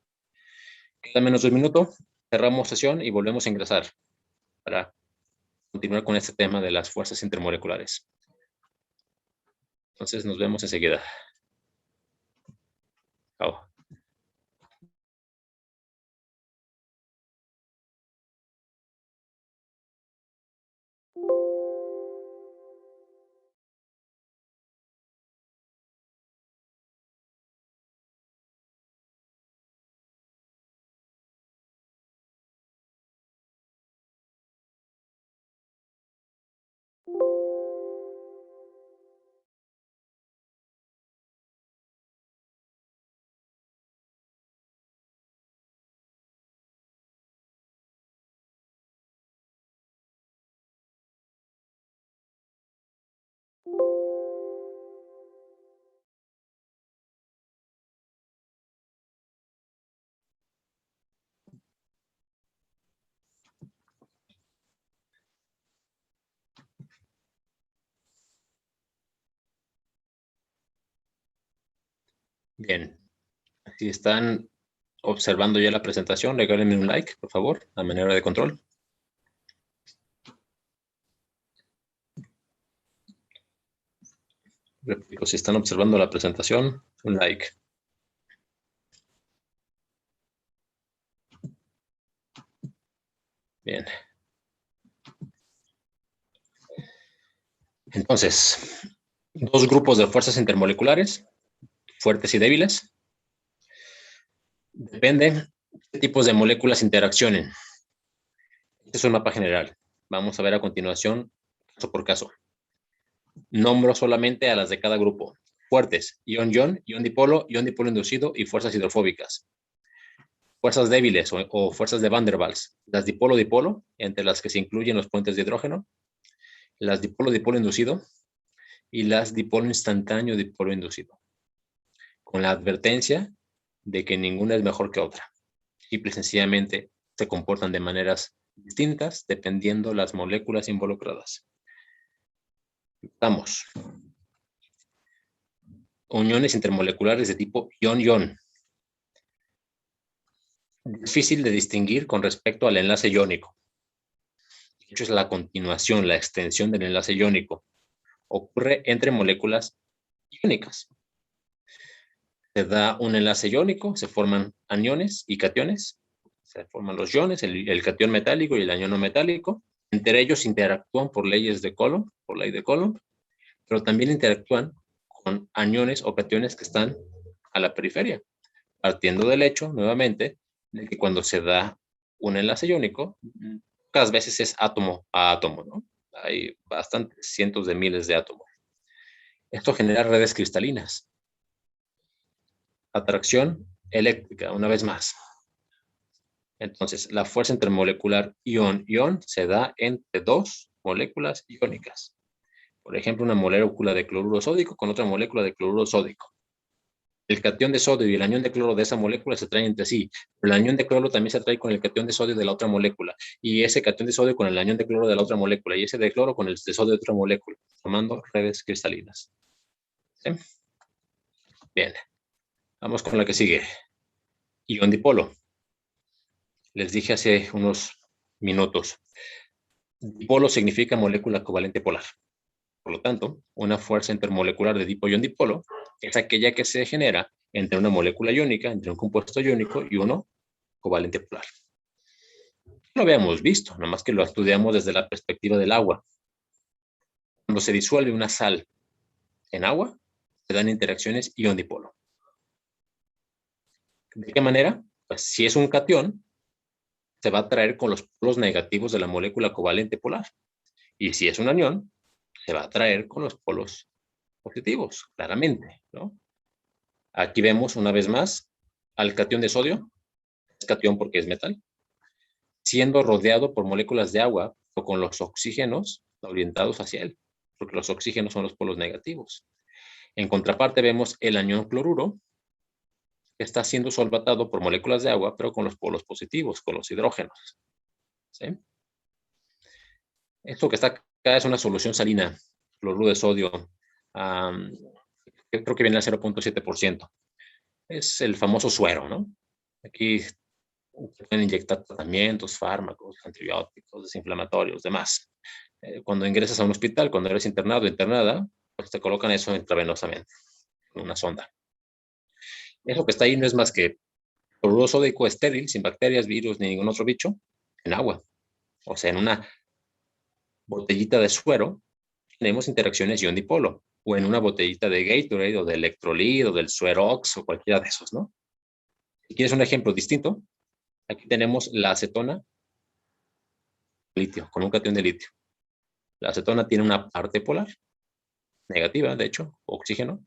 Queda menos de un minuto, cerramos sesión y volvemos a ingresar para continuar con este tema de las fuerzas intermoleculares. Entonces nos vemos enseguida. Chao. Bien, si están observando ya la presentación, regálenme un like, por favor, a manera de control. Repito, si están observando la presentación, un like. Bien. Entonces, dos grupos de fuerzas intermoleculares, fuertes y débiles. Depende qué tipos de moléculas interaccionen. Este es un mapa general. Vamos a ver a continuación, caso por caso. Nombro solamente a las de cada grupo. Fuertes, ion-ion, ion-dipolo inducido y fuerzas hidrofóbicas. Fuerzas débiles o fuerzas de Van der Waals. Las dipolo-dipolo, entre las que se incluyen los puentes de hidrógeno. Las dipolo-dipolo inducido y las dipolo instantáneo dipolo inducido. Con la advertencia de que ninguna es mejor que otra. Simple y sencillamente se comportan de maneras distintas dependiendo las moléculas involucradas. Vamos. Uniones intermoleculares de tipo ion-ion. Difícil de distinguir con respecto al enlace iónico. De hecho, es la continuación, la extensión del enlace iónico. Ocurre entre moléculas iónicas. Se da un enlace iónico, se forman aniones y cationes. Se forman los iones, el catión metálico y el anión no metálico. Entre ellos interactúan por leyes de Coulomb, por ley de Coulomb, pero también interactúan con aniones o cationes que están a la periferia, partiendo del hecho, nuevamente, de que cuando se da un enlace iónico, pocas veces es átomo a átomo, ¿no? Hay bastantes cientos de miles de átomos. Esto genera redes cristalinas. Atracción eléctrica, una vez más. Entonces, la fuerza intermolecular ion-ion se da entre dos moléculas iónicas. Por ejemplo, una molécula de cloruro sódico con otra molécula de cloruro sódico. El catión de sodio y el anión de cloro de esa molécula se atraen entre sí, pero el anión de cloro también se atrae con el catión de sodio de la otra molécula, y ese catión de sodio con el anión de cloro de la otra molécula, y ese de cloro con el de sodio de otra molécula, formando redes cristalinas. ¿Sí? Bien, vamos con la que sigue. Ion dipolo. Les dije hace unos minutos, dipolo significa molécula covalente polar. Por lo tanto, una fuerza intermolecular de dipo-ion-dipolo es aquella que se genera entre una molécula iónica, entre un compuesto iónico y uno covalente polar. Lo habíamos visto, nada más que lo estudiamos desde la perspectiva del agua. Cuando se disuelve una sal en agua, se dan interacciones ion-dipolo. ¿De qué manera? Pues si es un catión, se va a atraer con los polos negativos de la molécula covalente polar. Y si es un anión, se va a atraer con los polos positivos, claramente, ¿no? Aquí vemos una vez más al catión de sodio, es catión porque es metal, siendo rodeado por moléculas de agua o con los oxígenos orientados hacia él, porque los oxígenos son los polos negativos. En contraparte vemos el anión cloruro, que está siendo solvatado por moléculas de agua, pero con los polos positivos, con los hidrógenos. ¿Sí? Esto que está acá es una solución salina, cloruro de sodio, creo que viene al 0.7%. Es el famoso suero, ¿no? Aquí se pueden inyectar tratamientos, fármacos, antibióticos, desinflamatorios, demás. Cuando ingresas a un hospital, cuando eres internado o internada, pues te colocan eso intravenosamente, en una sonda. Eso que está ahí no es más que cloruro sódico estéril, sin bacterias, virus, ni ningún otro bicho, en agua. O sea, en una botellita de suero tenemos interacciones ion-dipolo, o en una botellita de Gatorade, o de Electrolit, o del Suerox, o cualquiera de esos, ¿no? Si quieres un ejemplo distinto, aquí tenemos la acetona litio, con un catión de litio. La acetona tiene una parte polar, negativa, de hecho, oxígeno,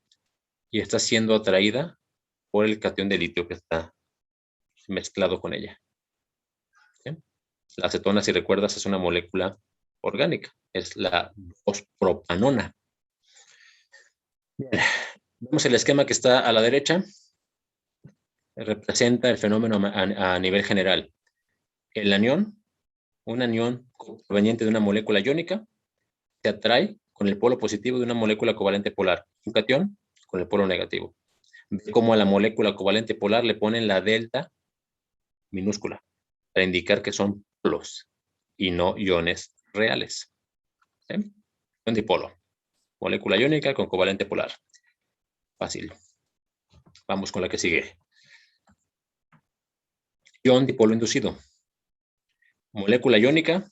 y está siendo atraída por el catión de litio que está mezclado con ella. ¿Sí? La acetona, si recuerdas, es una molécula orgánica, es la 2-propanona. Bien, vemos el esquema que está a la derecha, representa el fenómeno a nivel general. El anión, un anión proveniente de una molécula iónica, se atrae con el polo positivo de una molécula covalente polar. Un catión con el polo negativo. Ve cómo a la molécula covalente polar le ponen la delta minúscula para indicar que son polos y no iones reales. ¿Sí? Un dipolo. Molécula iónica con covalente polar. Fácil. Vamos con la que sigue. Ion dipolo inducido. Molécula iónica,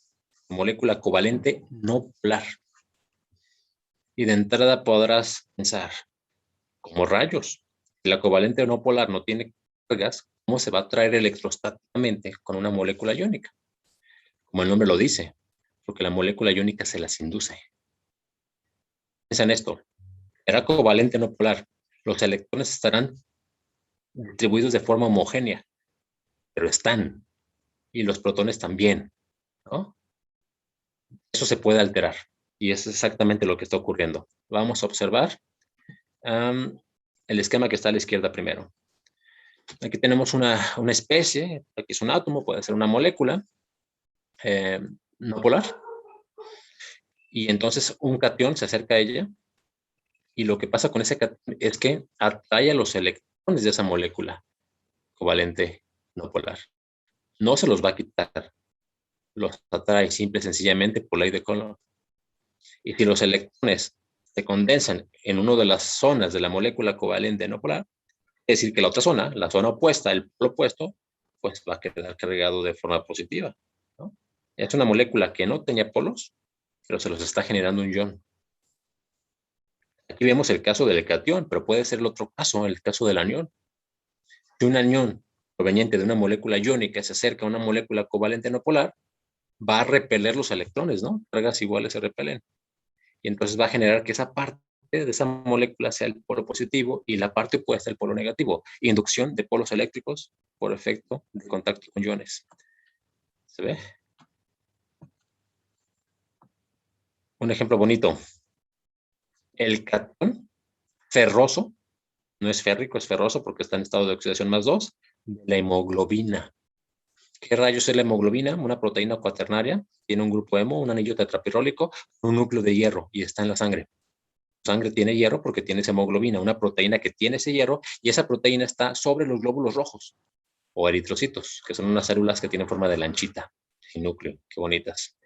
molécula covalente no polar. Y de entrada podrás pensar, ¿cómo rayos? Si la covalente no polar no tiene cargas, ¿cómo se va a atraer electrostáticamente con una molécula iónica? Como el nombre lo dice, porque la molécula iónica se las induce. Piensa en esto. Será covalente no polar. Los electrones estarán distribuidos de forma homogénea, pero están. Y los protones también, ¿no? Eso se puede alterar. Y es exactamente lo que está ocurriendo. Vamos a observar el esquema que está a la izquierda primero. Aquí tenemos una especie, aquí es un átomo, puede ser una molécula no polar. Y entonces un catión se acerca a ella y lo que pasa con ese catión es que atrae a los electrones de esa molécula covalente no polar. No se los va a quitar, los atrae simple y sencillamente por ley de Coulomb. Y si los electrones se condensan en una de las zonas de la molécula covalente no polar, es decir, que la otra zona, la zona opuesta, el polo opuesto, pues va a quedar cargado de forma positiva, ¿no? Es una molécula que no tenía polos, pero se los está generando un ion. Aquí vemos el caso del catión, pero puede ser el otro caso, el caso del anión. Si un anión proveniente de una molécula iónica se acerca a una molécula covalente no polar, va a repeler los electrones, ¿no? Cargas iguales se repelen. Y entonces va a generar que esa parte de esa molécula sea el polo positivo y la parte opuesta el polo negativo. Inducción de polos eléctricos por efecto de contacto con iones. ¿Se ve? Un ejemplo bonito. El catión ferroso, no es férrico, es ferroso porque está en estado de oxidación +2, de la hemoglobina. ¿Qué rayos es la hemoglobina? Una proteína cuaternaria, tiene un grupo hemo, un anillo tetrapirrólico, un núcleo de hierro y está en la sangre. La sangre tiene hierro porque tiene esa hemoglobina, una proteína que tiene ese hierro y esa proteína está sobre los glóbulos rojos o eritrocitos, que son unas células que tienen forma de lanchita y núcleo. Qué bonitas.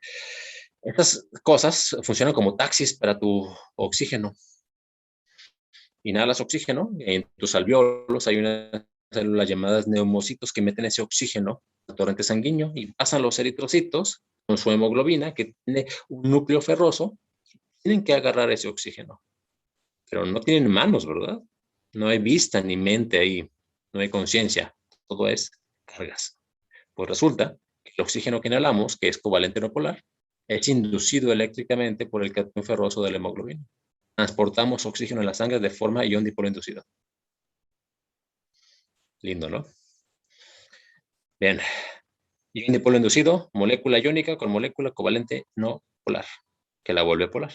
Estas cosas funcionan como taxis para tu oxígeno. Inhalas oxígeno, en tus alvéolos hay unas células llamadas neumocitos que meten ese oxígeno al torrente sanguíneo y pasan los eritrocitos con su hemoglobina que tiene un núcleo ferroso, tienen que agarrar ese oxígeno. Pero no tienen manos, ¿verdad? No hay vista ni mente ahí, no hay conciencia, todo es cargas. Pues resulta que el oxígeno que inhalamos, que es covalente no polar, es inducido eléctricamente por el catión ferroso de la hemoglobina. Transportamos oxígeno en la sangre de forma ion dipolo inducido. Lindo, ¿no? Bien. Ion dipolo inducido, molécula iónica con molécula covalente no polar, que la vuelve polar.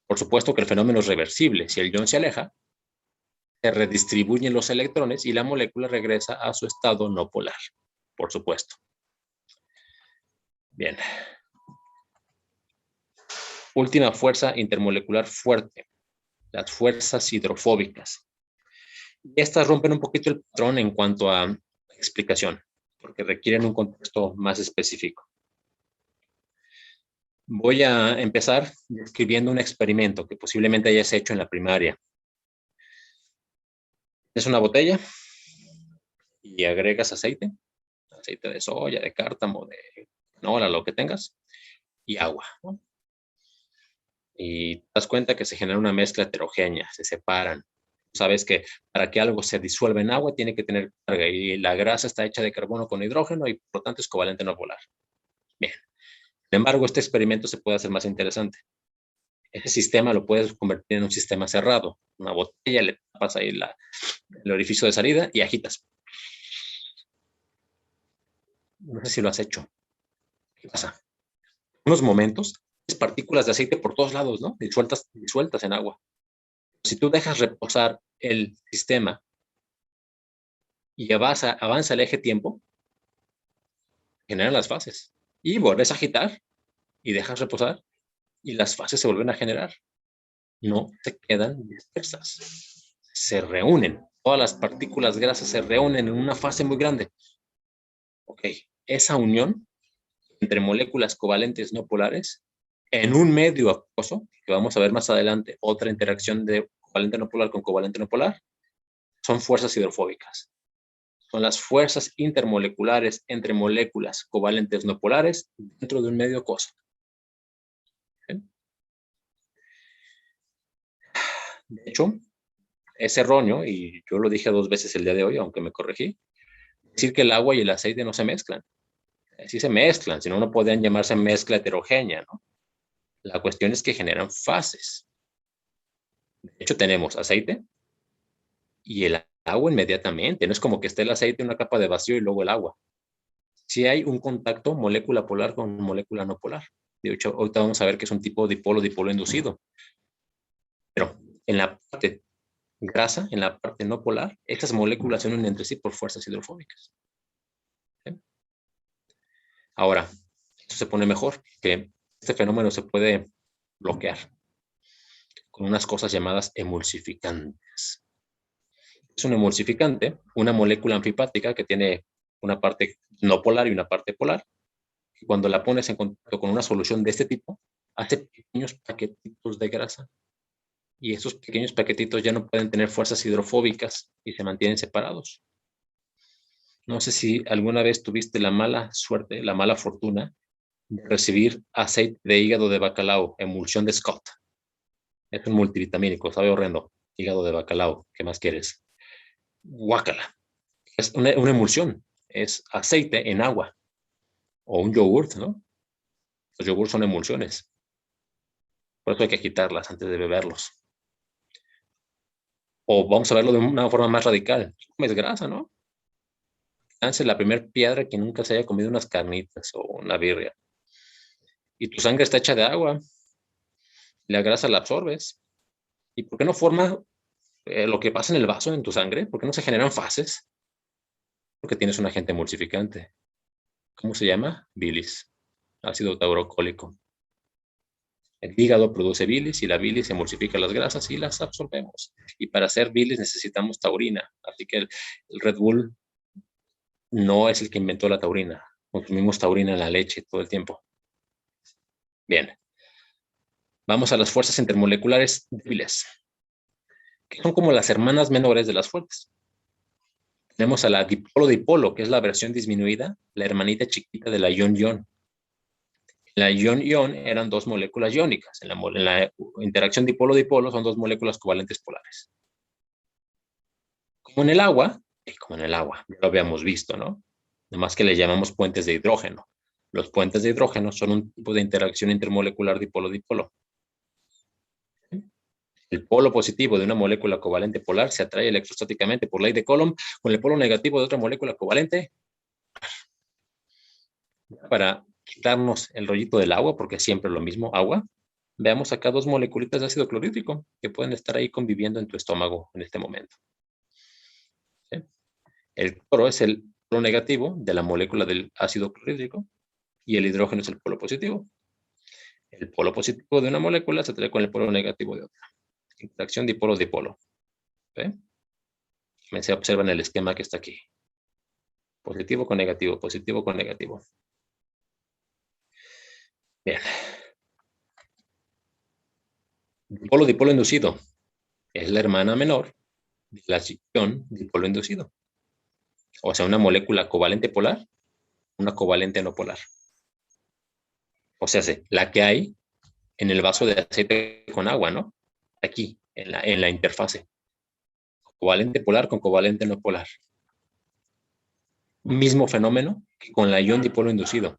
Por supuesto que el fenómeno es reversible. Si el ion se aleja, se redistribuyen los electrones y la molécula regresa a su estado no polar. Por supuesto. Bien. Última fuerza intermolecular fuerte, las fuerzas hidrofóbicas. Estas rompen un poquito el patrón en cuanto a explicación, porque requieren un contexto más específico. Voy a empezar describiendo un experimento que posiblemente hayas hecho en la primaria. Es una botella y agregas aceite de soya, de cártamo, de canola, lo que tengas, y agua, ¿no? Y te das cuenta que se genera una mezcla heterogénea, se separan. Sabes que para que algo se disuelva en agua tiene que tener carga y la grasa está hecha de carbono con hidrógeno y por lo tanto es covalente no polar. Bien. Sin embargo, este experimento se puede hacer más interesante. Ese sistema lo puedes convertir en un sistema cerrado. Una botella, le tapas ahí el orificio de salida y agitas. No sé si lo has hecho. ¿Qué pasa? En unos momentos, es partículas de aceite por todos lados, ¿no? Disueltas en agua. Si tú dejas reposar el sistema y avanza el eje tiempo, generan las fases. Y vuelves a agitar y dejas reposar y las fases se vuelven a generar. No se quedan dispersas. Se reúnen. Todas las partículas grasas se reúnen en una fase muy grande. Ok, esa unión entre moléculas covalentes no polares en un medio acuoso, que vamos a ver más adelante, otra interacción de covalente no polar con covalente no polar, son fuerzas hidrofóbicas. Son las fuerzas intermoleculares entre moléculas covalentes no polares dentro de un medio acuoso. ¿Sí? De hecho, es erróneo, y yo lo dije 2 veces el día de hoy, aunque me corregí, decir que el agua y el aceite no se mezclan. Sí se mezclan, si no, no podrían llamarse mezcla heterogénea, ¿no? La cuestión es que generan fases. De hecho, tenemos aceite y el agua inmediatamente. No es como que esté el aceite en una capa de vacío y luego el agua. Sí hay un contacto molécula polar con molécula no polar. De hecho, ahorita vamos a ver que es un tipo dipolo inducido. Pero en la parte grasa, en la parte no polar, estas moléculas se unen entre sí por fuerzas hidrofóbicas. ¿Sí? Ahora, esto se pone mejor, que este fenómeno se puede bloquear con unas cosas llamadas emulsificantes. Es un emulsificante, una molécula anfipática que tiene una parte no polar y una parte polar. Y cuando la pones en contacto con una solución de este tipo, hace pequeños paquetitos de grasa. Y esos pequeños paquetitos ya no pueden tener fuerzas hidrofóbicas y se mantienen separados. No sé si alguna vez tuviste la mala suerte, la mala fortuna de recibir aceite de hígado de bacalao, emulsión de Scott. Es un multivitamínico, sabe horrendo. Hígado de bacalao, ¿qué más quieres? Guácala. Es una emulsión, es aceite en agua o un yogurt, ¿no? Los yogurts son emulsiones. Por eso hay que quitarlas antes de beberlos. O vamos a verlo de una forma más radical. Comes grasa, ¿no? Lance la primera piedra que nunca se haya comido unas carnitas o una birria. Y tu sangre está hecha de agua. La grasa la absorbes. ¿Y por qué no forma lo que pasa en el vaso en tu sangre? ¿Por qué no se generan fases? Porque tienes un agente emulsificante. ¿Cómo se llama? Bilis. Ácido taurocólico. El hígado produce bilis y la bilis emulsifica las grasas y las absorbemos. Y para hacer bilis necesitamos taurina. Así que el Red Bull no es el que inventó la taurina. Consumimos taurina en la leche todo el tiempo. Bien. Vamos a las fuerzas intermoleculares débiles, que son como las hermanas menores de las fuertes. Tenemos a la dipolo-dipolo, que es la versión disminuida, la hermanita chiquita de la ion-ion. La ion-ion eran dos moléculas iónicas. En la interacción dipolo-dipolo son dos moléculas covalentes polares. Como en el agua, ya lo habíamos visto, ¿no? Nomás que le llamamos puentes de hidrógeno. Los puentes de hidrógeno son un tipo de interacción intermolecular dipolo-dipolo. El polo positivo de una molécula covalente polar se atrae electrostáticamente por ley de Coulomb con el polo negativo de otra molécula covalente. Para quitarnos el rollito del agua, porque es siempre lo mismo, agua, veamos acá dos moleculitas de ácido clorhídrico que pueden estar ahí conviviendo en tu estómago en este momento. ¿Sí? El cloro es el polo negativo de la molécula del ácido clorhídrico y el hidrógeno es el polo positivo. El polo positivo de una molécula se atrae con el polo negativo de otra. Interacción dipolo-dipolo. Se observa en el esquema que está aquí. Positivo con negativo, positivo con negativo. Bien. Dipolo-dipolo inducido es la hermana menor de la ion dipolo inducido. O sea, una molécula covalente polar, una covalente no polar. O sea, la que hay en el vaso de aceite con agua, ¿no? Aquí, en la interfase. Covalente polar con covalente no polar. Mismo fenómeno que con la ion dipolo inducido.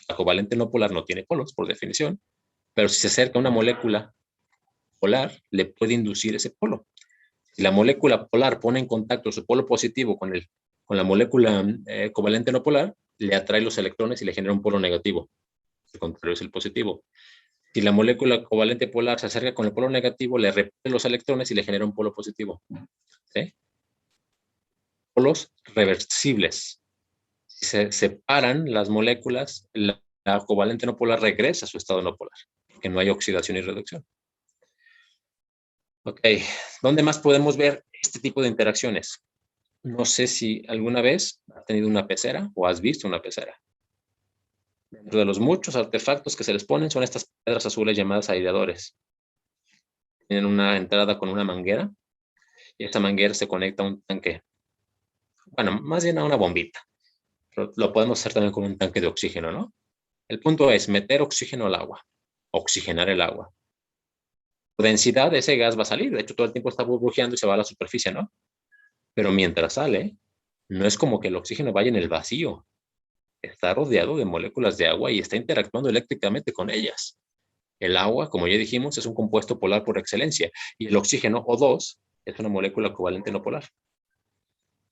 La covalente no polar no tiene polos, por definición, pero si se acerca a una molécula polar, le puede inducir ese polo. Si la molécula polar pone en contacto su polo positivo con la molécula covalente no polar, le atrae los electrones y le genera un polo negativo. El contrario es el positivo. Si la molécula covalente polar se acerca con el polo negativo, le repele los electrones y le genera un polo positivo. ¿Sí? Polos reversibles. Si se separan las moléculas, la covalente no polar regresa a su estado no polar, porque no hay oxidación y reducción. Ok, ¿dónde más podemos ver este tipo de interacciones? No sé si alguna vez has tenido una pecera o has visto una pecera. Dentro de los muchos artefactos que se les ponen son estas piedras azules llamadas aireadores. Tienen una entrada con una manguera y esta manguera se conecta a un tanque. Bueno, más bien a una bombita. Pero lo podemos hacer también con un tanque de oxígeno, ¿no? El punto es meter oxígeno al agua, oxigenar el agua. Por densidad, ese gas va a salir. De hecho, todo el tiempo está burbujeando y se va a la superficie, ¿no? Pero mientras sale, no es como que el oxígeno vaya en el vacío. Está rodeado de moléculas de agua y está interactuando eléctricamente con ellas. El agua, como ya dijimos, es un compuesto polar por excelencia y el oxígeno O2 es una molécula covalente no polar.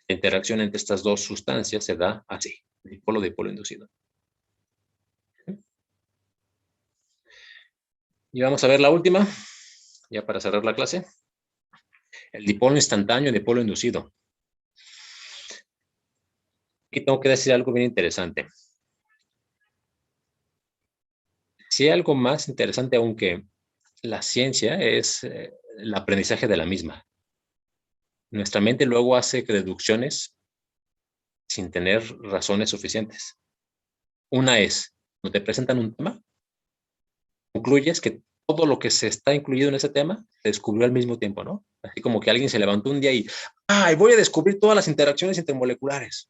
La interacción entre estas dos sustancias se da así, dipolo-dipolo inducido. Y vamos a ver la última, ya para cerrar la clase. El dipolo instantáneo y dipolo inducido. Aquí tengo que decir algo bien interesante. Si hay algo más interesante aún que la ciencia es el aprendizaje de la misma. Nuestra mente luego hace deducciones sin tener razones suficientes. Una es, cuando te presentan un tema, concluyes que todo lo que se está incluido en ese tema se descubrió al mismo tiempo, ¿no? Así como que alguien se levantó un día y voy a descubrir todas las interacciones intermoleculares.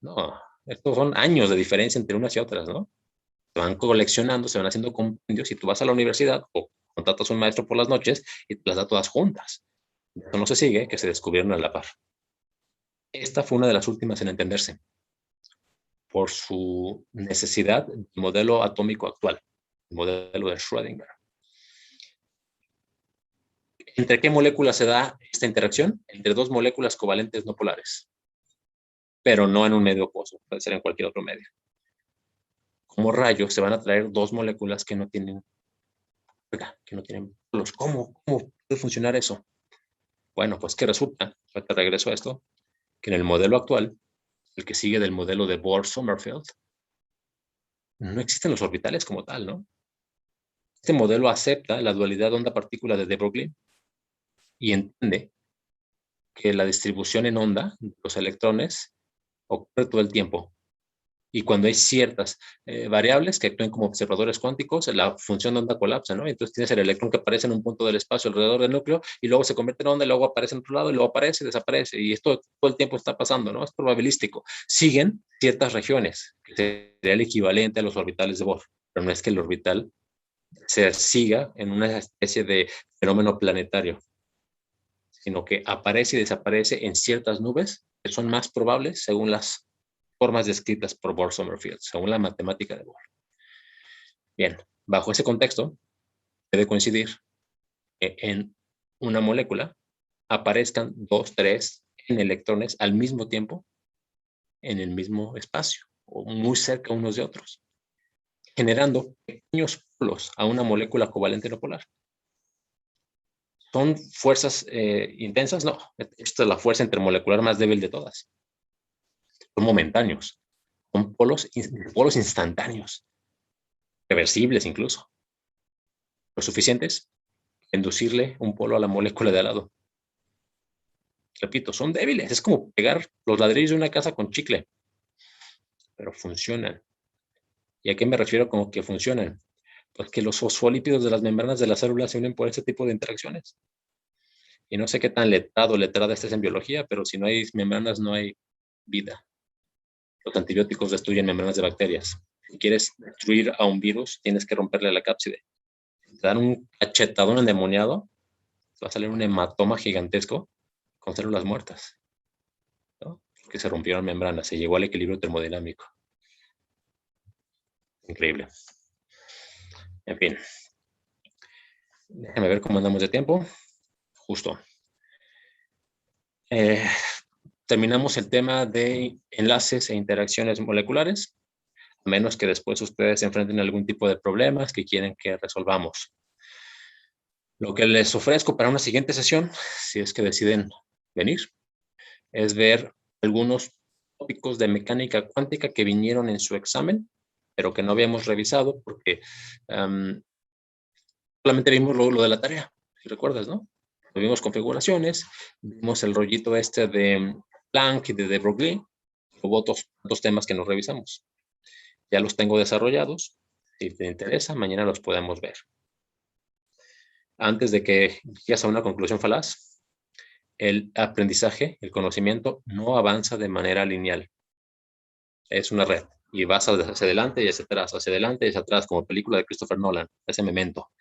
No, estos son años de diferencia entre unas y otras, ¿no? Se van coleccionando, se van haciendo compendios y tú vas a la universidad o contratas a un maestro por las noches y te las da todas juntas. Eso no se sigue, que se descubrieron a la par. Esta fue una de las últimas en entenderse por su necesidad del modelo atómico actual, el modelo de Schrödinger. ¿Entre qué moléculas se da esta interacción? Entre dos moléculas covalentes no polares, pero no en un medio acuoso, puede ser en cualquier otro medio. Como rayos se van a traer dos moléculas que no tienen polos. ¿Cómo puede funcionar eso? Bueno, pues que resulta, te regreso a esto, que en el modelo actual, el que sigue del modelo de Bohr-Sommerfeld, no existen los orbitales como tal, ¿no? Este modelo acepta la dualidad onda-partícula de de Broglie y entiende que la distribución en onda de los electrones ocurre todo el tiempo. Y cuando hay ciertas variables que actúen como observadores cuánticos, la función de onda colapsa, ¿no? Entonces tienes el electrón que aparece en un punto del espacio alrededor del núcleo y luego se convierte en onda y luego aparece en otro lado y luego aparece y desaparece. Y esto todo el tiempo está pasando, ¿no? Es probabilístico. Siguen ciertas regiones, que sería el equivalente a los orbitales de Bohr, pero no es que el orbital se siga en una especie de fenómeno planetario, sino que aparece y desaparece en ciertas nubes que son más probables según las formas descritas por Bohr-Sommerfeld, según la matemática de Bohr. Bien, bajo ese contexto, debe coincidir que en una molécula aparezcan 2, 3 electrones al mismo tiempo en el mismo espacio, o muy cerca unos de otros, generando pequeños polos a una molécula covalente no polar. ¿Son fuerzas intensas? No, esta es la fuerza intermolecular más débil de todas. Son momentáneos, son polos instantáneos, reversibles incluso, lo suficientes para inducirle un polo a la molécula de al lado. Repito, son débiles, es como pegar los ladrillos de una casa con chicle, pero funcionan. ¿Y a qué me refiero con que funcionan? Pues que los fosfolípidos de las membranas de las células se unen por ese tipo de interacciones. Y no sé qué tan letrado o letrada estés en biología, pero si no hay membranas, no hay vida. Los antibióticos destruyen membranas de bacterias. Si quieres destruir a un virus, tienes que romperle la cápside. Si te dan un cachetadón endemoniado, va a salir un hematoma gigantesco con células muertas, ¿no? Porque se rompieron membranas, se llegó al equilibrio termodinámico. Increíble. En fin. Déjame ver cómo andamos de tiempo. Justo. Terminamos el tema de enlaces e interacciones moleculares, a menos que después ustedes se enfrenten a algún tipo de problemas que quieren que resolvamos. Lo que les ofrezco para una siguiente sesión, si es que deciden venir, es ver algunos tópicos de mecánica cuántica que vinieron en su examen, pero que no habíamos revisado porque solamente vimos lo de la tarea, si recuerdas, ¿no? Vimos configuraciones, vimos el rollito este de Planck y de de Broglie, hubo otros temas que no revisamos. Ya los tengo desarrollados, si te interesa, mañana los podemos ver. Antes de que llegues a una conclusión falaz, el aprendizaje, el conocimiento, no avanza de manera lineal. Es una red y vas hacia adelante y hacia atrás, hacia adelante y hacia atrás, como película de Christopher Nolan, ese Memento.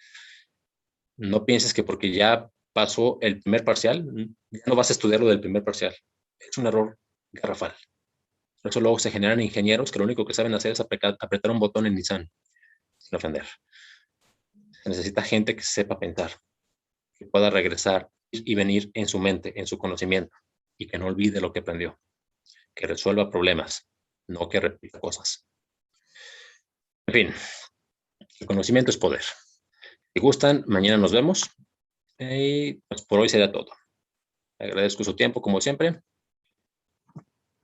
No pienses que porque ya pasó el primer parcial, ya no vas a estudiar lo del primer parcial. Es un error garrafal. Por eso luego se generan ingenieros que lo único que saben hacer es apretar un botón en Nissan, sin ofender. Se necesita gente que sepa pensar, que pueda regresar y venir en su mente, en su conocimiento, y que no olvide lo que aprendió, que resuelva problemas, no que repita cosas. En fin, el conocimiento es poder. Si gustan, mañana nos vemos. Y pues por hoy será todo. Agradezco su tiempo, como siempre.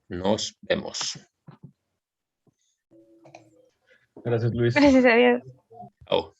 Nos vemos. Gracias, Luis. Gracias a Dios. Chao.